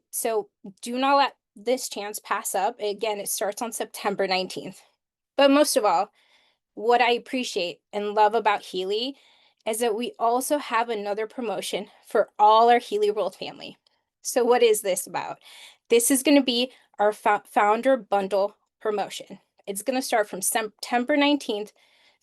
So do not let this chance pass up. Again, it starts on September 19th. But most of all, what I appreciate and love about Healy is that we also have another promotion for all our Healy World family. So what is this about? This is going to be our founder bundle promotion. It's going to start from September 19th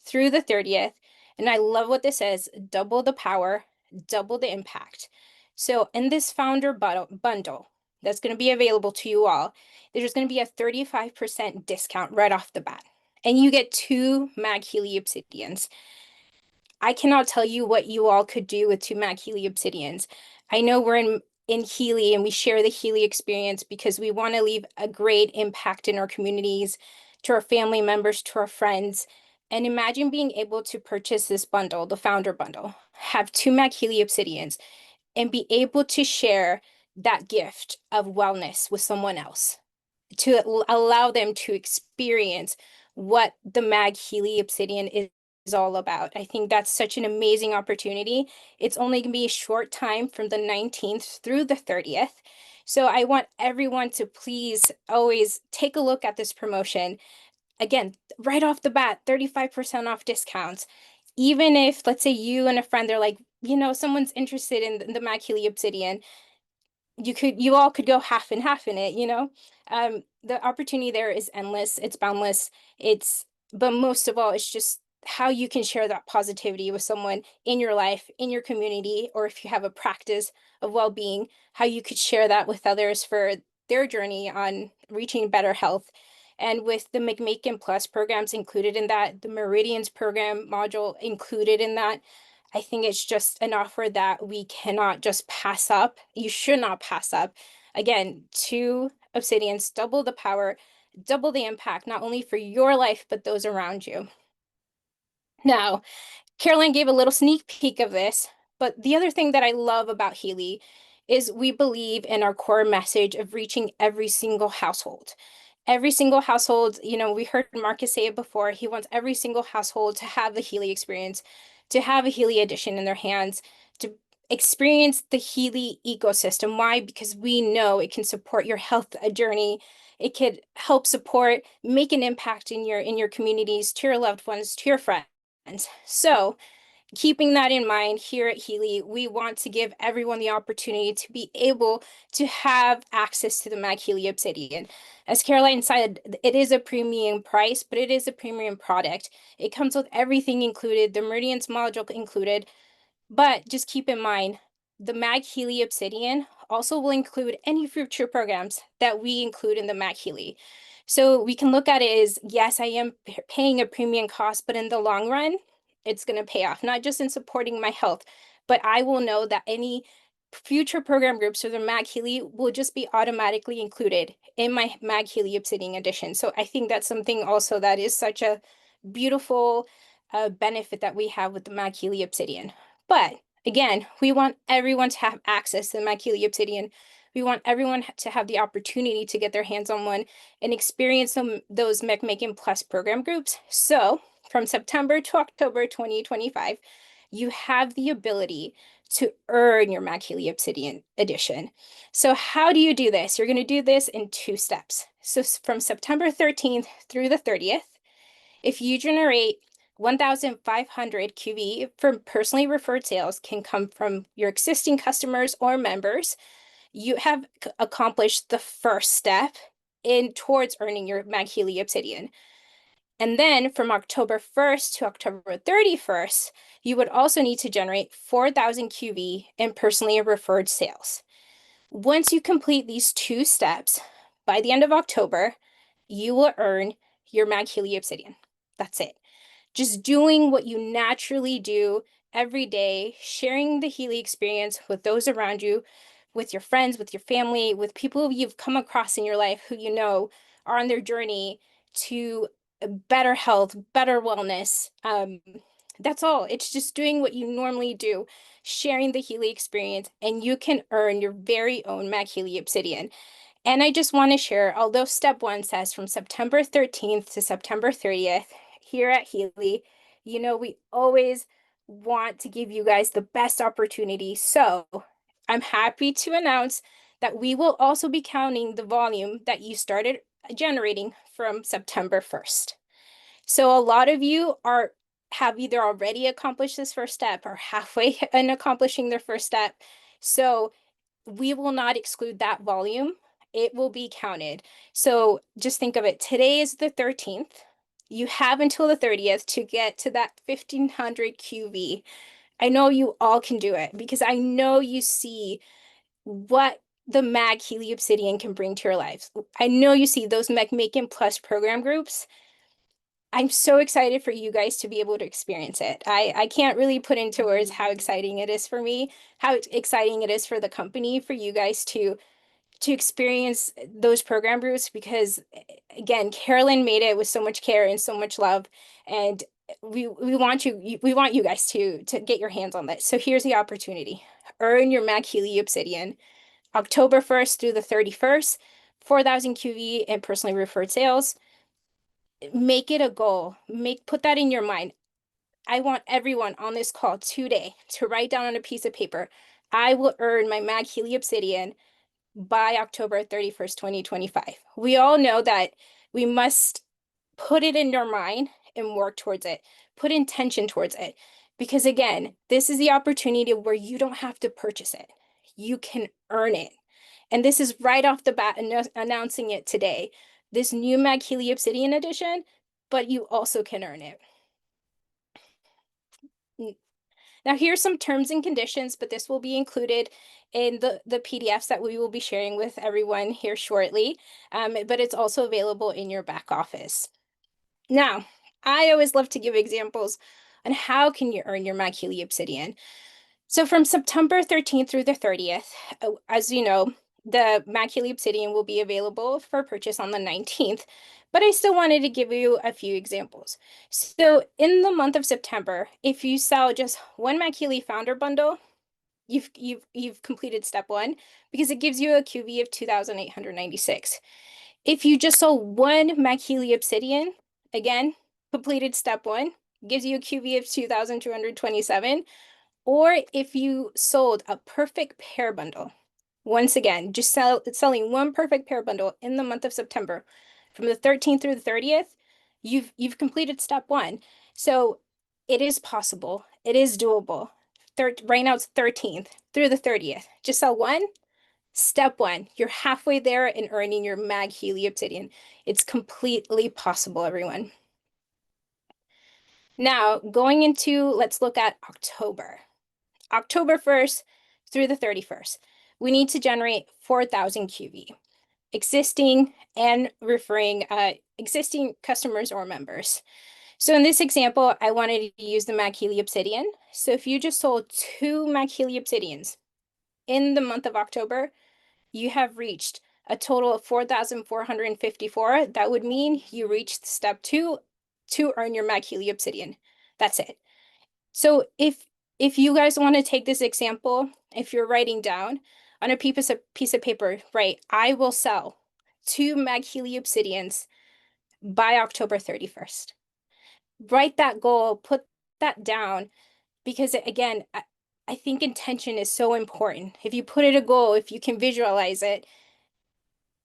through the 30th. And I love what this says: double the power, double the impact. So in this founder bundle that's going to be available to you all, there's going to be a 35% discount right off the bat. And you get 2 MagHealy Obsidians. I cannot tell you what you all could do with 2 MagHealy Obsidians. I know we're in Healy and we share the Healy experience because we want to leave a great impact in our communities, to our family members, to our friends. And imagine being able to purchase this bundle, the founder bundle, have 2 MagHealy Obsidians, and be able to share that gift of wellness with someone else, to allow them to experience what the MagHealy Obsidian is all about. I think that's such an amazing opportunity. It's only going to be a short time from the 19th through the 30th. So I want everyone to please always take a look at this promotion. Again, right off the bat, 35% off discounts. Even if, let's say you and a friend, they're like, someone's interested in the MagHealy Obsidian, you all could go half and half in it. The opportunity there is endless, it's boundless. But most of all, it's just how you can share that positivity with someone in your life, in your community, or if you have a practice of well-being, how you could share that with others for their journey on reaching better health. And with the McMakin Plus programs included in that, the Meridians program module included in that, I think it's just an offer that we cannot just pass up. You should not pass up. Again, 2 Obsidians, double the power, double the impact, not only for your life, but those around you. Now, Caroline gave a little sneak peek of this, but the other thing that I love about Healy is we believe in our core message of reaching every single household. Every single household, we heard Marcus say it before, he wants every single household to have the Healy experience, to have a Healy edition in their hands, to experience the Healy ecosystem. Why? Because we know it can support your health journey. It could help support, make an impact in your communities, to your loved ones, to your friends. So keeping that in mind, here at Healy, we want to give everyone the opportunity to be able to have access to the MagHealy Obsidian. As Caroline said, it is a premium price, but it is a premium product. It comes with everything included, the Meridian's module included. But just keep in mind, the MagHealy Obsidian also will include any future programs that we include in the MagHealy. So we can look at it as, yes, I am paying a premium cost, but in the long run, it's going to pay off, not just in supporting my health, but I will know that any future program groups for the MagHealy will just be automatically included in my MagHealy Obsidian Edition. So I think that's something also that is such a beautiful benefit that we have with the MagHealy Obsidian. But again, we want everyone to have access to the MagHealy Obsidian. We want everyone to have the opportunity to get their hands on one and experience those McMakin Plus program groups. So from September to October 2025, you have the ability to earn your MagHealy Obsidian Edition. So how do you do this? You're going to do this in 2 steps. So from September 13th through the 30th, if you generate 1,500 QV from personally referred sales, can come from your existing customers or members, you have accomplished the first step towards earning your MagHealy Obsidian. And then from October 1st to October 31st, you would also need to generate 4,000 QV in personally referred sales. Once you complete these 2 steps, by the end of October, you will earn your MagHealy Obsidian. That's it. Just doing what you naturally do every day, sharing the Healy experience with those around you, with your friends, with your family, with people you've come across in your life who you know are on their journey to better health, better wellness. That's all. It's just doing what you normally do, sharing the Healy experience, and you can earn your very own MagHealy Obsidian. And I just want to share, although step 1 says from September 13th to September 30th, here at Healy, you know, we always want to give you guys the best opportunity. So I'm happy to announce that we will also be counting the volume that you started generating from September 1st. So a lot of you have either already accomplished this first step or halfway in accomplishing their first step. So we will not exclude that volume. It will be counted. So just think of it. Today is the 13th. You have until the 30th to get to that 1500 QV. I know you all can do it because I know you see what the MagHealy Obsidian can bring to your lives. I know you see those McMakin Plus program groups. I'm so excited for you guys to be able to experience it. I can't really put into words how exciting it is for me, how exciting it is for the company, for you guys to experience those program groups, because again, Carolyn made it with so much care and so much love, and we want you guys to get your hands on this. So here's the opportunity. Earn your MagHealy Obsidian October 1st through the 31st, 4,000 QV and personally referred sales. Make it a goal. Put that in your mind. I want everyone on this call today to write down on a piece of paper, I will earn my MagHealy Obsidian by October 31st, 2025. We all know that we must put it in your mind and work towards it, put intention towards it. Because again, this is the opportunity where you don't have to purchase it. You can earn it. And this is right off the bat announcing it today. This new MagHealy Obsidian Edition, but you also can earn it. Now here's some terms and conditions, but this will be included in the PDFs that we will be sharing with everyone here shortly, but it's also available in your back office. Now, I always love to give examples on how can you earn your MagHealy Obsidian. So from September 13th through the 30th, as you know, the MagHealy Obsidian will be available for purchase on the 19th, but I still wanted to give you a few examples. So in the month of September, if you sell just one MagHealy Founder Bundle, you've completed step 1 because it gives you a QV of 2,896. If you just sold one MagHealy Obsidian, again, completed step 1, gives you a QV of 2,227. Or if you sold a perfect pair bundle, once again, just selling one perfect pair bundle in the month of September, from the 13th through the 30th, you've completed step 1. So it is possible. It is doable. Right now it's 13th through the 30th. Just sell one. Step 1. You're halfway there in earning your MagHealy Obsidian. It's completely possible, everyone. Now, going into, let's look at October. October 1st through the 31st, we need to generate 4,000 QV, existing and referring existing customers or members. So in this example, I wanted to use the MagHealy Obsidian. So if you just sold 2 MagHealy Obsidians in the month of October, you have reached a total of 4,454. That would mean you reached step 2 to earn your MagHealy Obsidian. That's it. So if you guys want to take this example, if you're writing down on a piece of paper, right, I will sell 2 MagHealy Obsidians by October 31st. Write that goal, put that down, because again, I think intention is so important. If you put it a goal, if you can visualize it,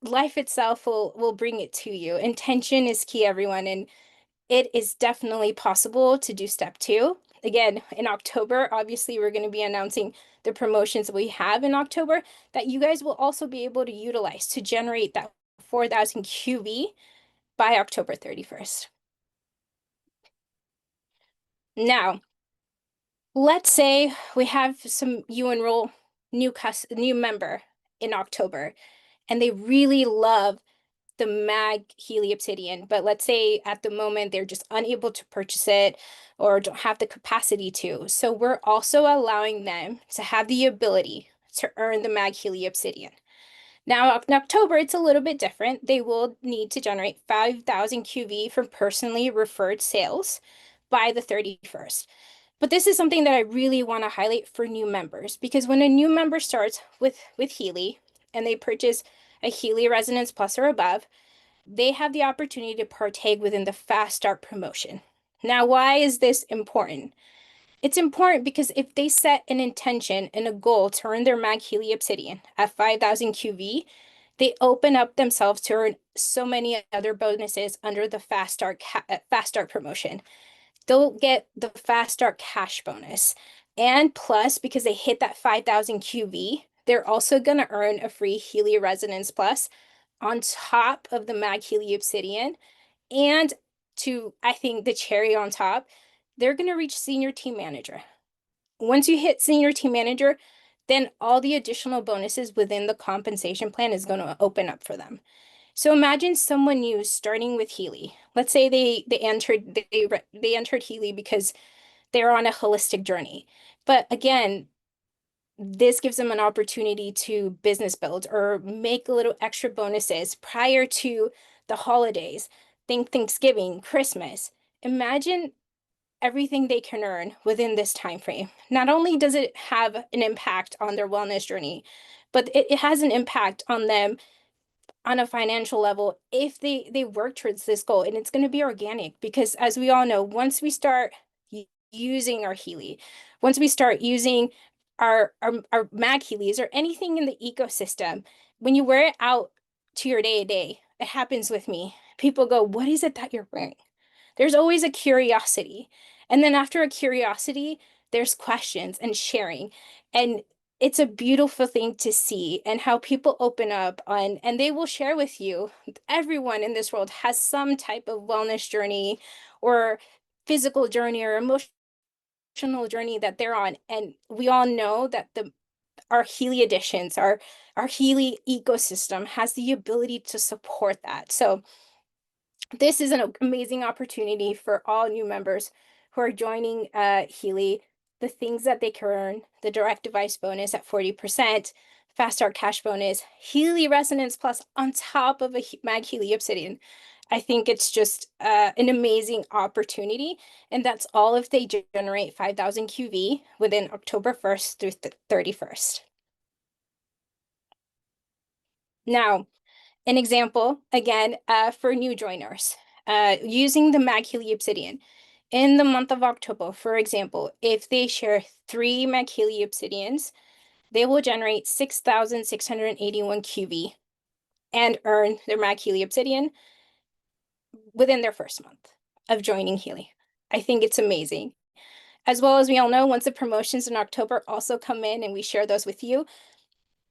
life itself will bring it to you. Intention is key, everyone, and it is definitely possible to do step 2. Again, in October, obviously, we're going to be announcing the promotions we have in October that you guys will also be able to utilize to generate that 4,000 QV by October 31st. Now, let's say we have you enroll new member in October, and they really love the MagHealy Obsidian, but let's say at the moment they're just unable to purchase it or don't have the capacity to. So we're also allowing them to have the ability to earn the MagHealy Obsidian. Now, in October, it's a little bit different. They will need to generate 5,000 QV from personally referred sales by the 31st. But this is something that I really want to highlight for new members, because when a new member starts with Healy and they purchase a Healy Resonance Plus or above, they have the opportunity to partake within the Fast Start promotion. Now, why is this important? It's important because if they set an intention and a goal to earn their MagHealy Obsidian at 5,000 QV, they open up themselves to earn so many other bonuses under the Fast Start promotion. They'll get the Fast Start cash bonus. And plus, because they hit that 5,000 QV, they're also going to earn a free Healy Resonance Plus on top of the MagHealy Obsidian. And I think the cherry on top, they're going to reach senior team manager. Once you hit senior team manager, then all the additional bonuses within the compensation plan is going to open up for them. So imagine someone new starting with Healy. Let's say they entered Healy because they're on a holistic journey. But again, this gives them an opportunity to business build or make a little extra bonuses prior to the holidays. Think Thanksgiving, Christmas. Imagine everything they can earn within this time frame. Not only does it have an impact on their wellness journey, but it has an impact on them on a financial level if they work towards this goal. And it's going to be organic, because as we all know, once we start using our Healy, once we start using our MagHealys or anything in the ecosystem, when you wear it out to your day-to-day, it happens with me. People go, what is it that you're wearing? There's always a curiosity. And then after a curiosity, there's questions and sharing. And it's a beautiful thing to see, and how people open up on, and they will share with you. Everyone in this world has some type of wellness journey or physical journey or emotional journey that they're on. And we all know that our Healy editions, our Healy ecosystem has the ability to support that. So this is an amazing opportunity for all new members who are joining Healy. The things that they can earn: the direct device bonus at 40%, Fast Start cash bonus, Healy Resonance Plus on top of a MagHealy Obsidian. I think it's just an amazing opportunity. And that's all if they generate 5,000 QV within October 1st through 31st. Now, an example, again, for new joiners, using the MagHealy Obsidian. In the month of October, for example, if they share 3 MagHealy Obsidians, they will generate 6,681 QV and earn their MagHealy Obsidian within their first month of joining Healy. I think it's amazing. As well as we all know, once the promotions in October also come in and we share those with you,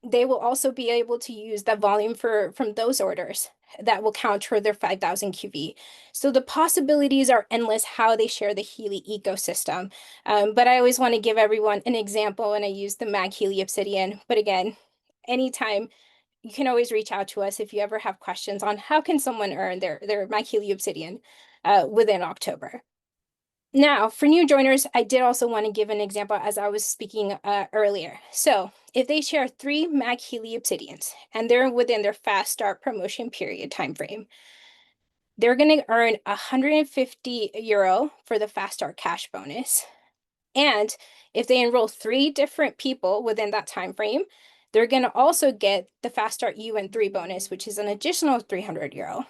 they will also be able to use that volume from those orders that will count for their 5,000 QV. So the possibilities are endless how they share the Healy ecosystem. But I always want to give everyone an example, and I use the MagHealy Obsidian. But again, anytime, you can always reach out to us if you ever have questions on how can someone earn their MagHealy Obsidian within October. Now, for new joiners, I did also want to give an example as I was speaking earlier. So if they share 3 MagHealy Obsidians and they're within their Fast Start promotion period timeframe, they're going to earn 150 euro for the Fast Start cash bonus. And if they enroll 3 different people within that time frame, they're going to also get the Fast Start UN3 bonus, which is an additional 300 euro.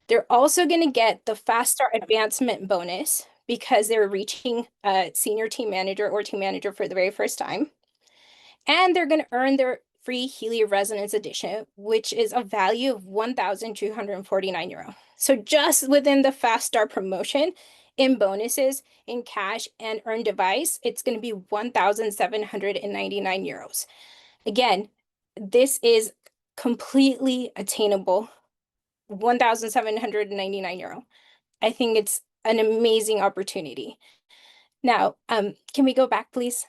They're also going to get the Fast Start advancement bonus because they're reaching a senior team manager or team manager for the very first time. And they're going to earn their free Healy Resonance Edition, which is a value of 1,249 euro. So just within the Fast Start promotion, in bonuses, in cash, and earned device, it's going to be 1,799 euros. Again, this is completely attainable. 1,799 euro. I think it's an amazing opportunity. Now, can we go back, please?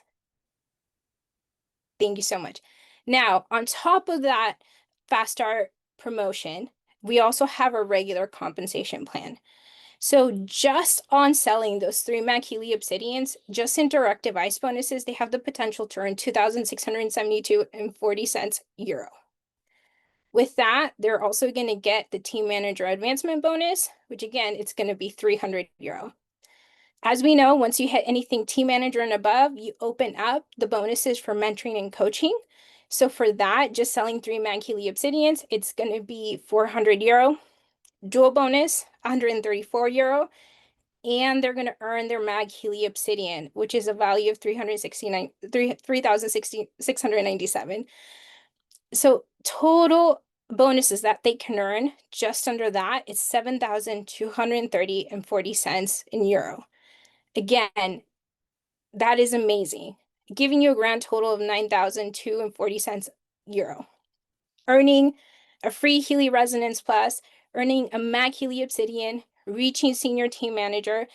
Thank you so much. Now, on top of that fast start promotion, we also have a regular compensation plan. So just on selling those 3 MagHealy Obsidians, just in direct device bonuses, they have the potential to earn 2,672 and 40 cents euro. With that, they're also going to get the team manager advancement bonus, which again, it's going to be 300 euro. As we know, once you hit anything team manager and above, you open up the bonuses for mentoring and coaching. So for that, just selling 3 MagHealy Obsidians, it's going to be 400 euro. Dual bonus, 134 euro. And they're going to earn their MagHealy Obsidian, which is a value of 3,697. So total bonuses that they can earn just under that is 7,230 and 40 cents in euro. Again, that is amazing, giving you a grand total of 9,002 and 40 cents euro. Earning a free Healy Resonance Plus, earning a MagHealy Obsidian, reaching senior team manager,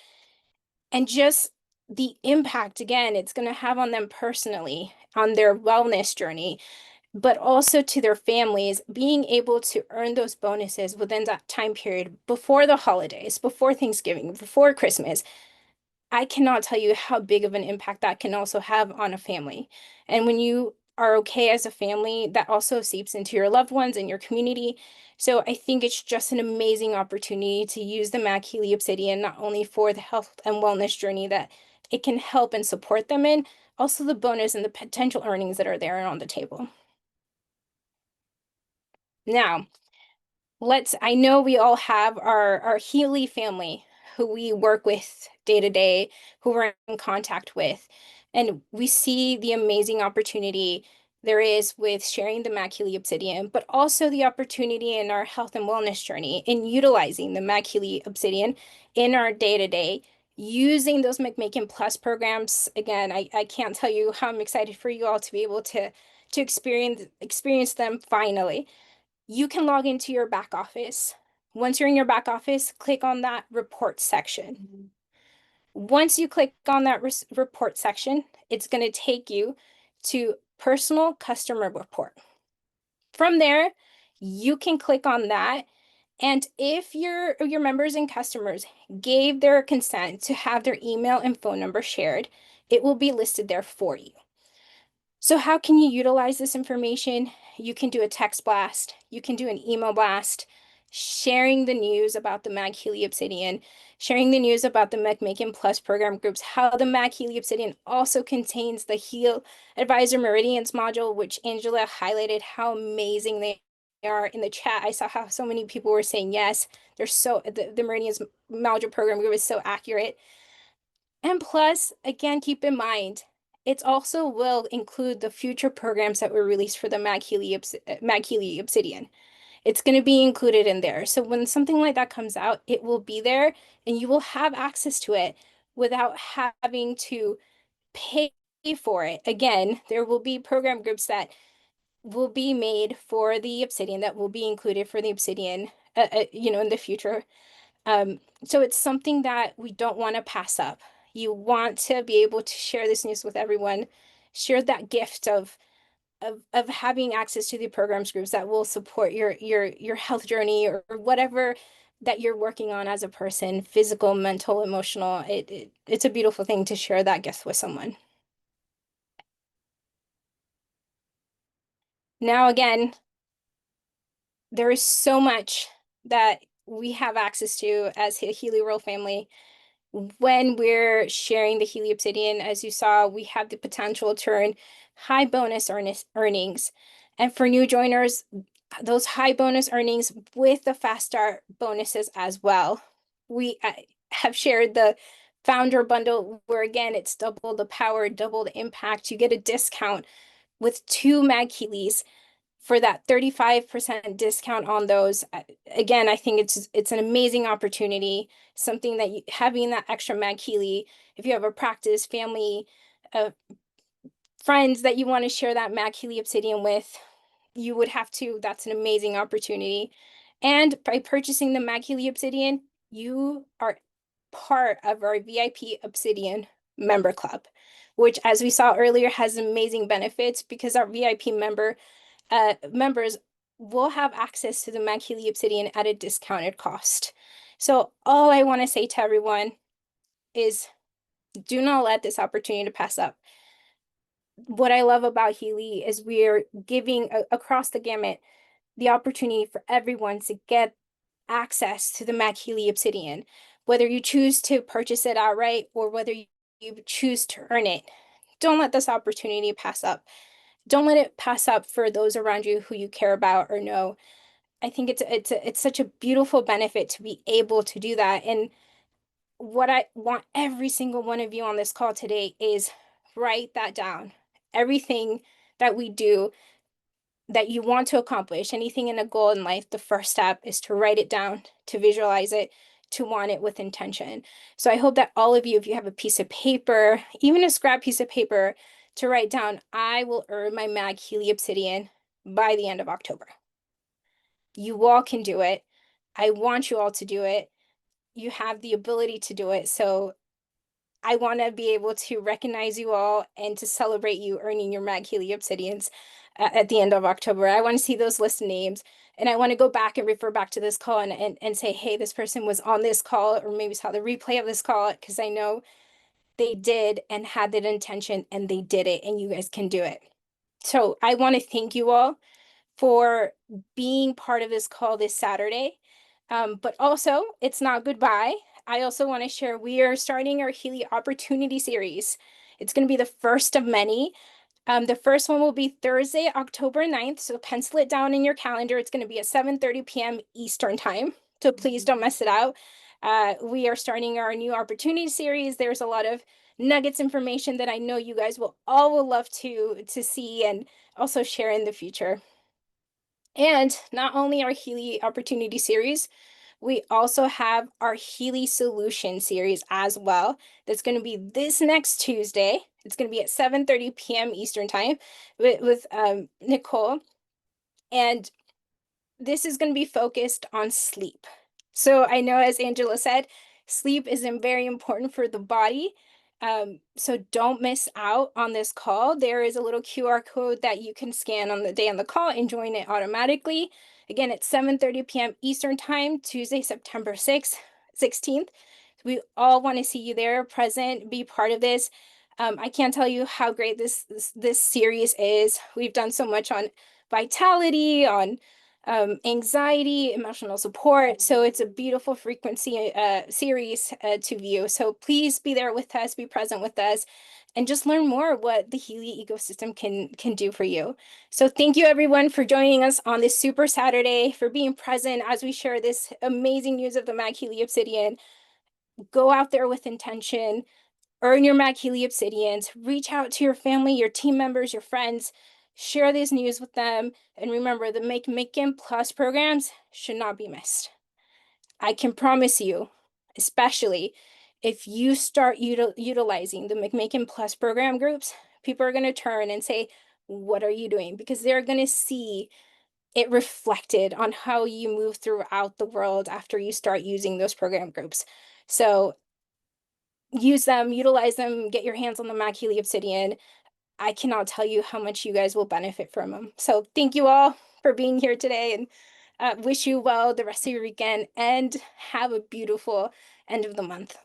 and just the impact, again, it's going to have on them personally, on their wellness journey, but also to their families, being able to earn those bonuses within that time period before the holidays, before Thanksgiving, before Christmas. I cannot tell you how big of an impact that can also have on a family. And when you are okay as a family, that also seeps into your loved ones and your community. So I think it's just an amazing opportunity to use the MagHealy Obsidian, not only for the health and wellness journey that it can help and support them in, also the bonus and the potential earnings that are there and on the table. Now, I know we all have our Healy family who we work with day to day, who we're in contact with, and we see the amazing opportunity there is with sharing the MagHealy Obsidian, but also the opportunity in our health and wellness journey in utilizing the MagHealy Obsidian in our day to day, using those McMakin Plus programs. Again, I can't tell you how I'm excited for you all to be able to experience them finally. You can log into your back office. Once you're in your back office, click on that report section. Once you click on that report section, it's going to take you to personal customer report. From there, you can click on that. And if your members and customers gave their consent to have their email and phone number shared, it will be listed there for you. So how can you utilize this information? You can do a text blast, you can do an email blast, sharing the news about the MagHealy Obsidian, sharing the news about the McMakin Plus program groups, how the MagHealy Obsidian also contains the Heal Advisor Meridians module, which Angela highlighted how amazing they are in the chat. I saw how so many people were saying yes. They're the Meridians module program group is so accurate. And plus, again, keep in mind, it also will include the future programs that were released for the MagHealy Obsidian. It's going to be included in there. So when something like that comes out, it will be there and you will have access to it without having to pay for it. Again, there will be program groups that will be made for the Obsidian that will be included for the Obsidian, in the future. So it's something that we don't want to pass up. You want to be able to share this news with everyone, share that gift of having access to the programs groups that will support your health journey or whatever that you're working on as a person, physical, mental, emotional. It's a beautiful thing to share that gift with someone. Now, again, there is so much that we have access to as a Healy World family. When we're sharing the Healy Obsidian, as you saw, we have the potential to earn high bonus earnings. And for new joiners, those high bonus earnings with the fast start bonuses as well. We have shared the founder bundle where, again, it's double the power, double the impact. You get a discount with 2 MagHealys for that 35% discount on those. Again, I think it's an amazing opportunity, something that having that extra MagHealy, if you have a practice, family, friends that you want to share that MagHealy Obsidian with, you would have to. That's an amazing opportunity. And by purchasing the MagHealy Obsidian, you are part of our VIP Obsidian member club, which, as we saw earlier, has amazing benefits because our VIP members will have access to the MagHealy Obsidian at a discounted cost. So all I want to say to everyone is do not let this opportunity to pass up. What I love about Healy is we're giving across the gamut the opportunity for everyone to get access to the MagHealy Obsidian, whether you choose to purchase it outright or whether you choose to earn it. Don't let this opportunity pass up. Don't let it pass up for those around you who you care about or know. I think it's such a beautiful benefit to be able to do that. And what I want every single one of you on this call today is write that down. Everything that we do that you want to accomplish, anything in a goal in life, the first step is to write it down, to visualize it, to want it with intention. So I hope that all of you, if you have a piece of paper, even a scrap piece of paper, to write down, I will earn my MagHealy Obsidian by the end of October. You all can do it. I want you all to do it. You have the ability to do it. So I want to be able to recognize you all and to celebrate you earning your MagHealy Obsidians at the end of October. I want to see those list of names, and I want to go back and refer back to this call and say, hey, this person was on this call, or maybe saw the replay of this call, because I know they did and had that intention and they did it, and you guys can do it. So I want to thank you all for being part of this call this Saturday. But also, it's not goodbye. I also want to share we are starting our Healy Opportunity Series. It's going to be the first of many. The first one will be Thursday, October 9th. So pencil it down in your calendar. It's going to be at 7:30 p.m. Eastern time. So please don't mess it out. We are starting our new Opportunity Series. There's a lot of nuggets information that I know you guys will love to see and also share in the future. And not only our Healy Opportunity Series, we also have our Healy Solution Series as well. That's going to be this next Tuesday. It's going to be at 7:30 p.m. Eastern time with Nicole. And this is going to be focused on sleep. So I know, as Angela said, sleep is very important for the body. So don't miss out on this call. There is a little QR code that you can scan on the day on the call and join it automatically. Again, it's 7:30 p.m. Eastern time, Tuesday, September 16th. We all want to see you there, present, be part of this. I can't tell you how great this series is. We've done so much on vitality, on anxiety, emotional support. So it's a beautiful frequency series to view. So please be there with us, be present with us, and just learn more what the Healy ecosystem can do for you. So thank you everyone for joining us on this super Saturday, for being present as we share this amazing news of the MagHealy Obsidian. Go out there with intention, earn your MagHealy Obsidians, reach out to your family, your team members, your friends, share this news with them. And remember, the McMakin Plus programs should not be missed. I can promise you, especially if you start utilizing the McMakin Plus program groups, people are going to turn and say, what are you doing? Because they're going to see it reflected on how you move throughout the world after you start using those program groups. So use them, utilize them, get your hands on the MagHealy Obsidian. I cannot tell you how much you guys will benefit from them. So thank you all for being here today, and wish you well the rest of your weekend, and have a beautiful end of the month.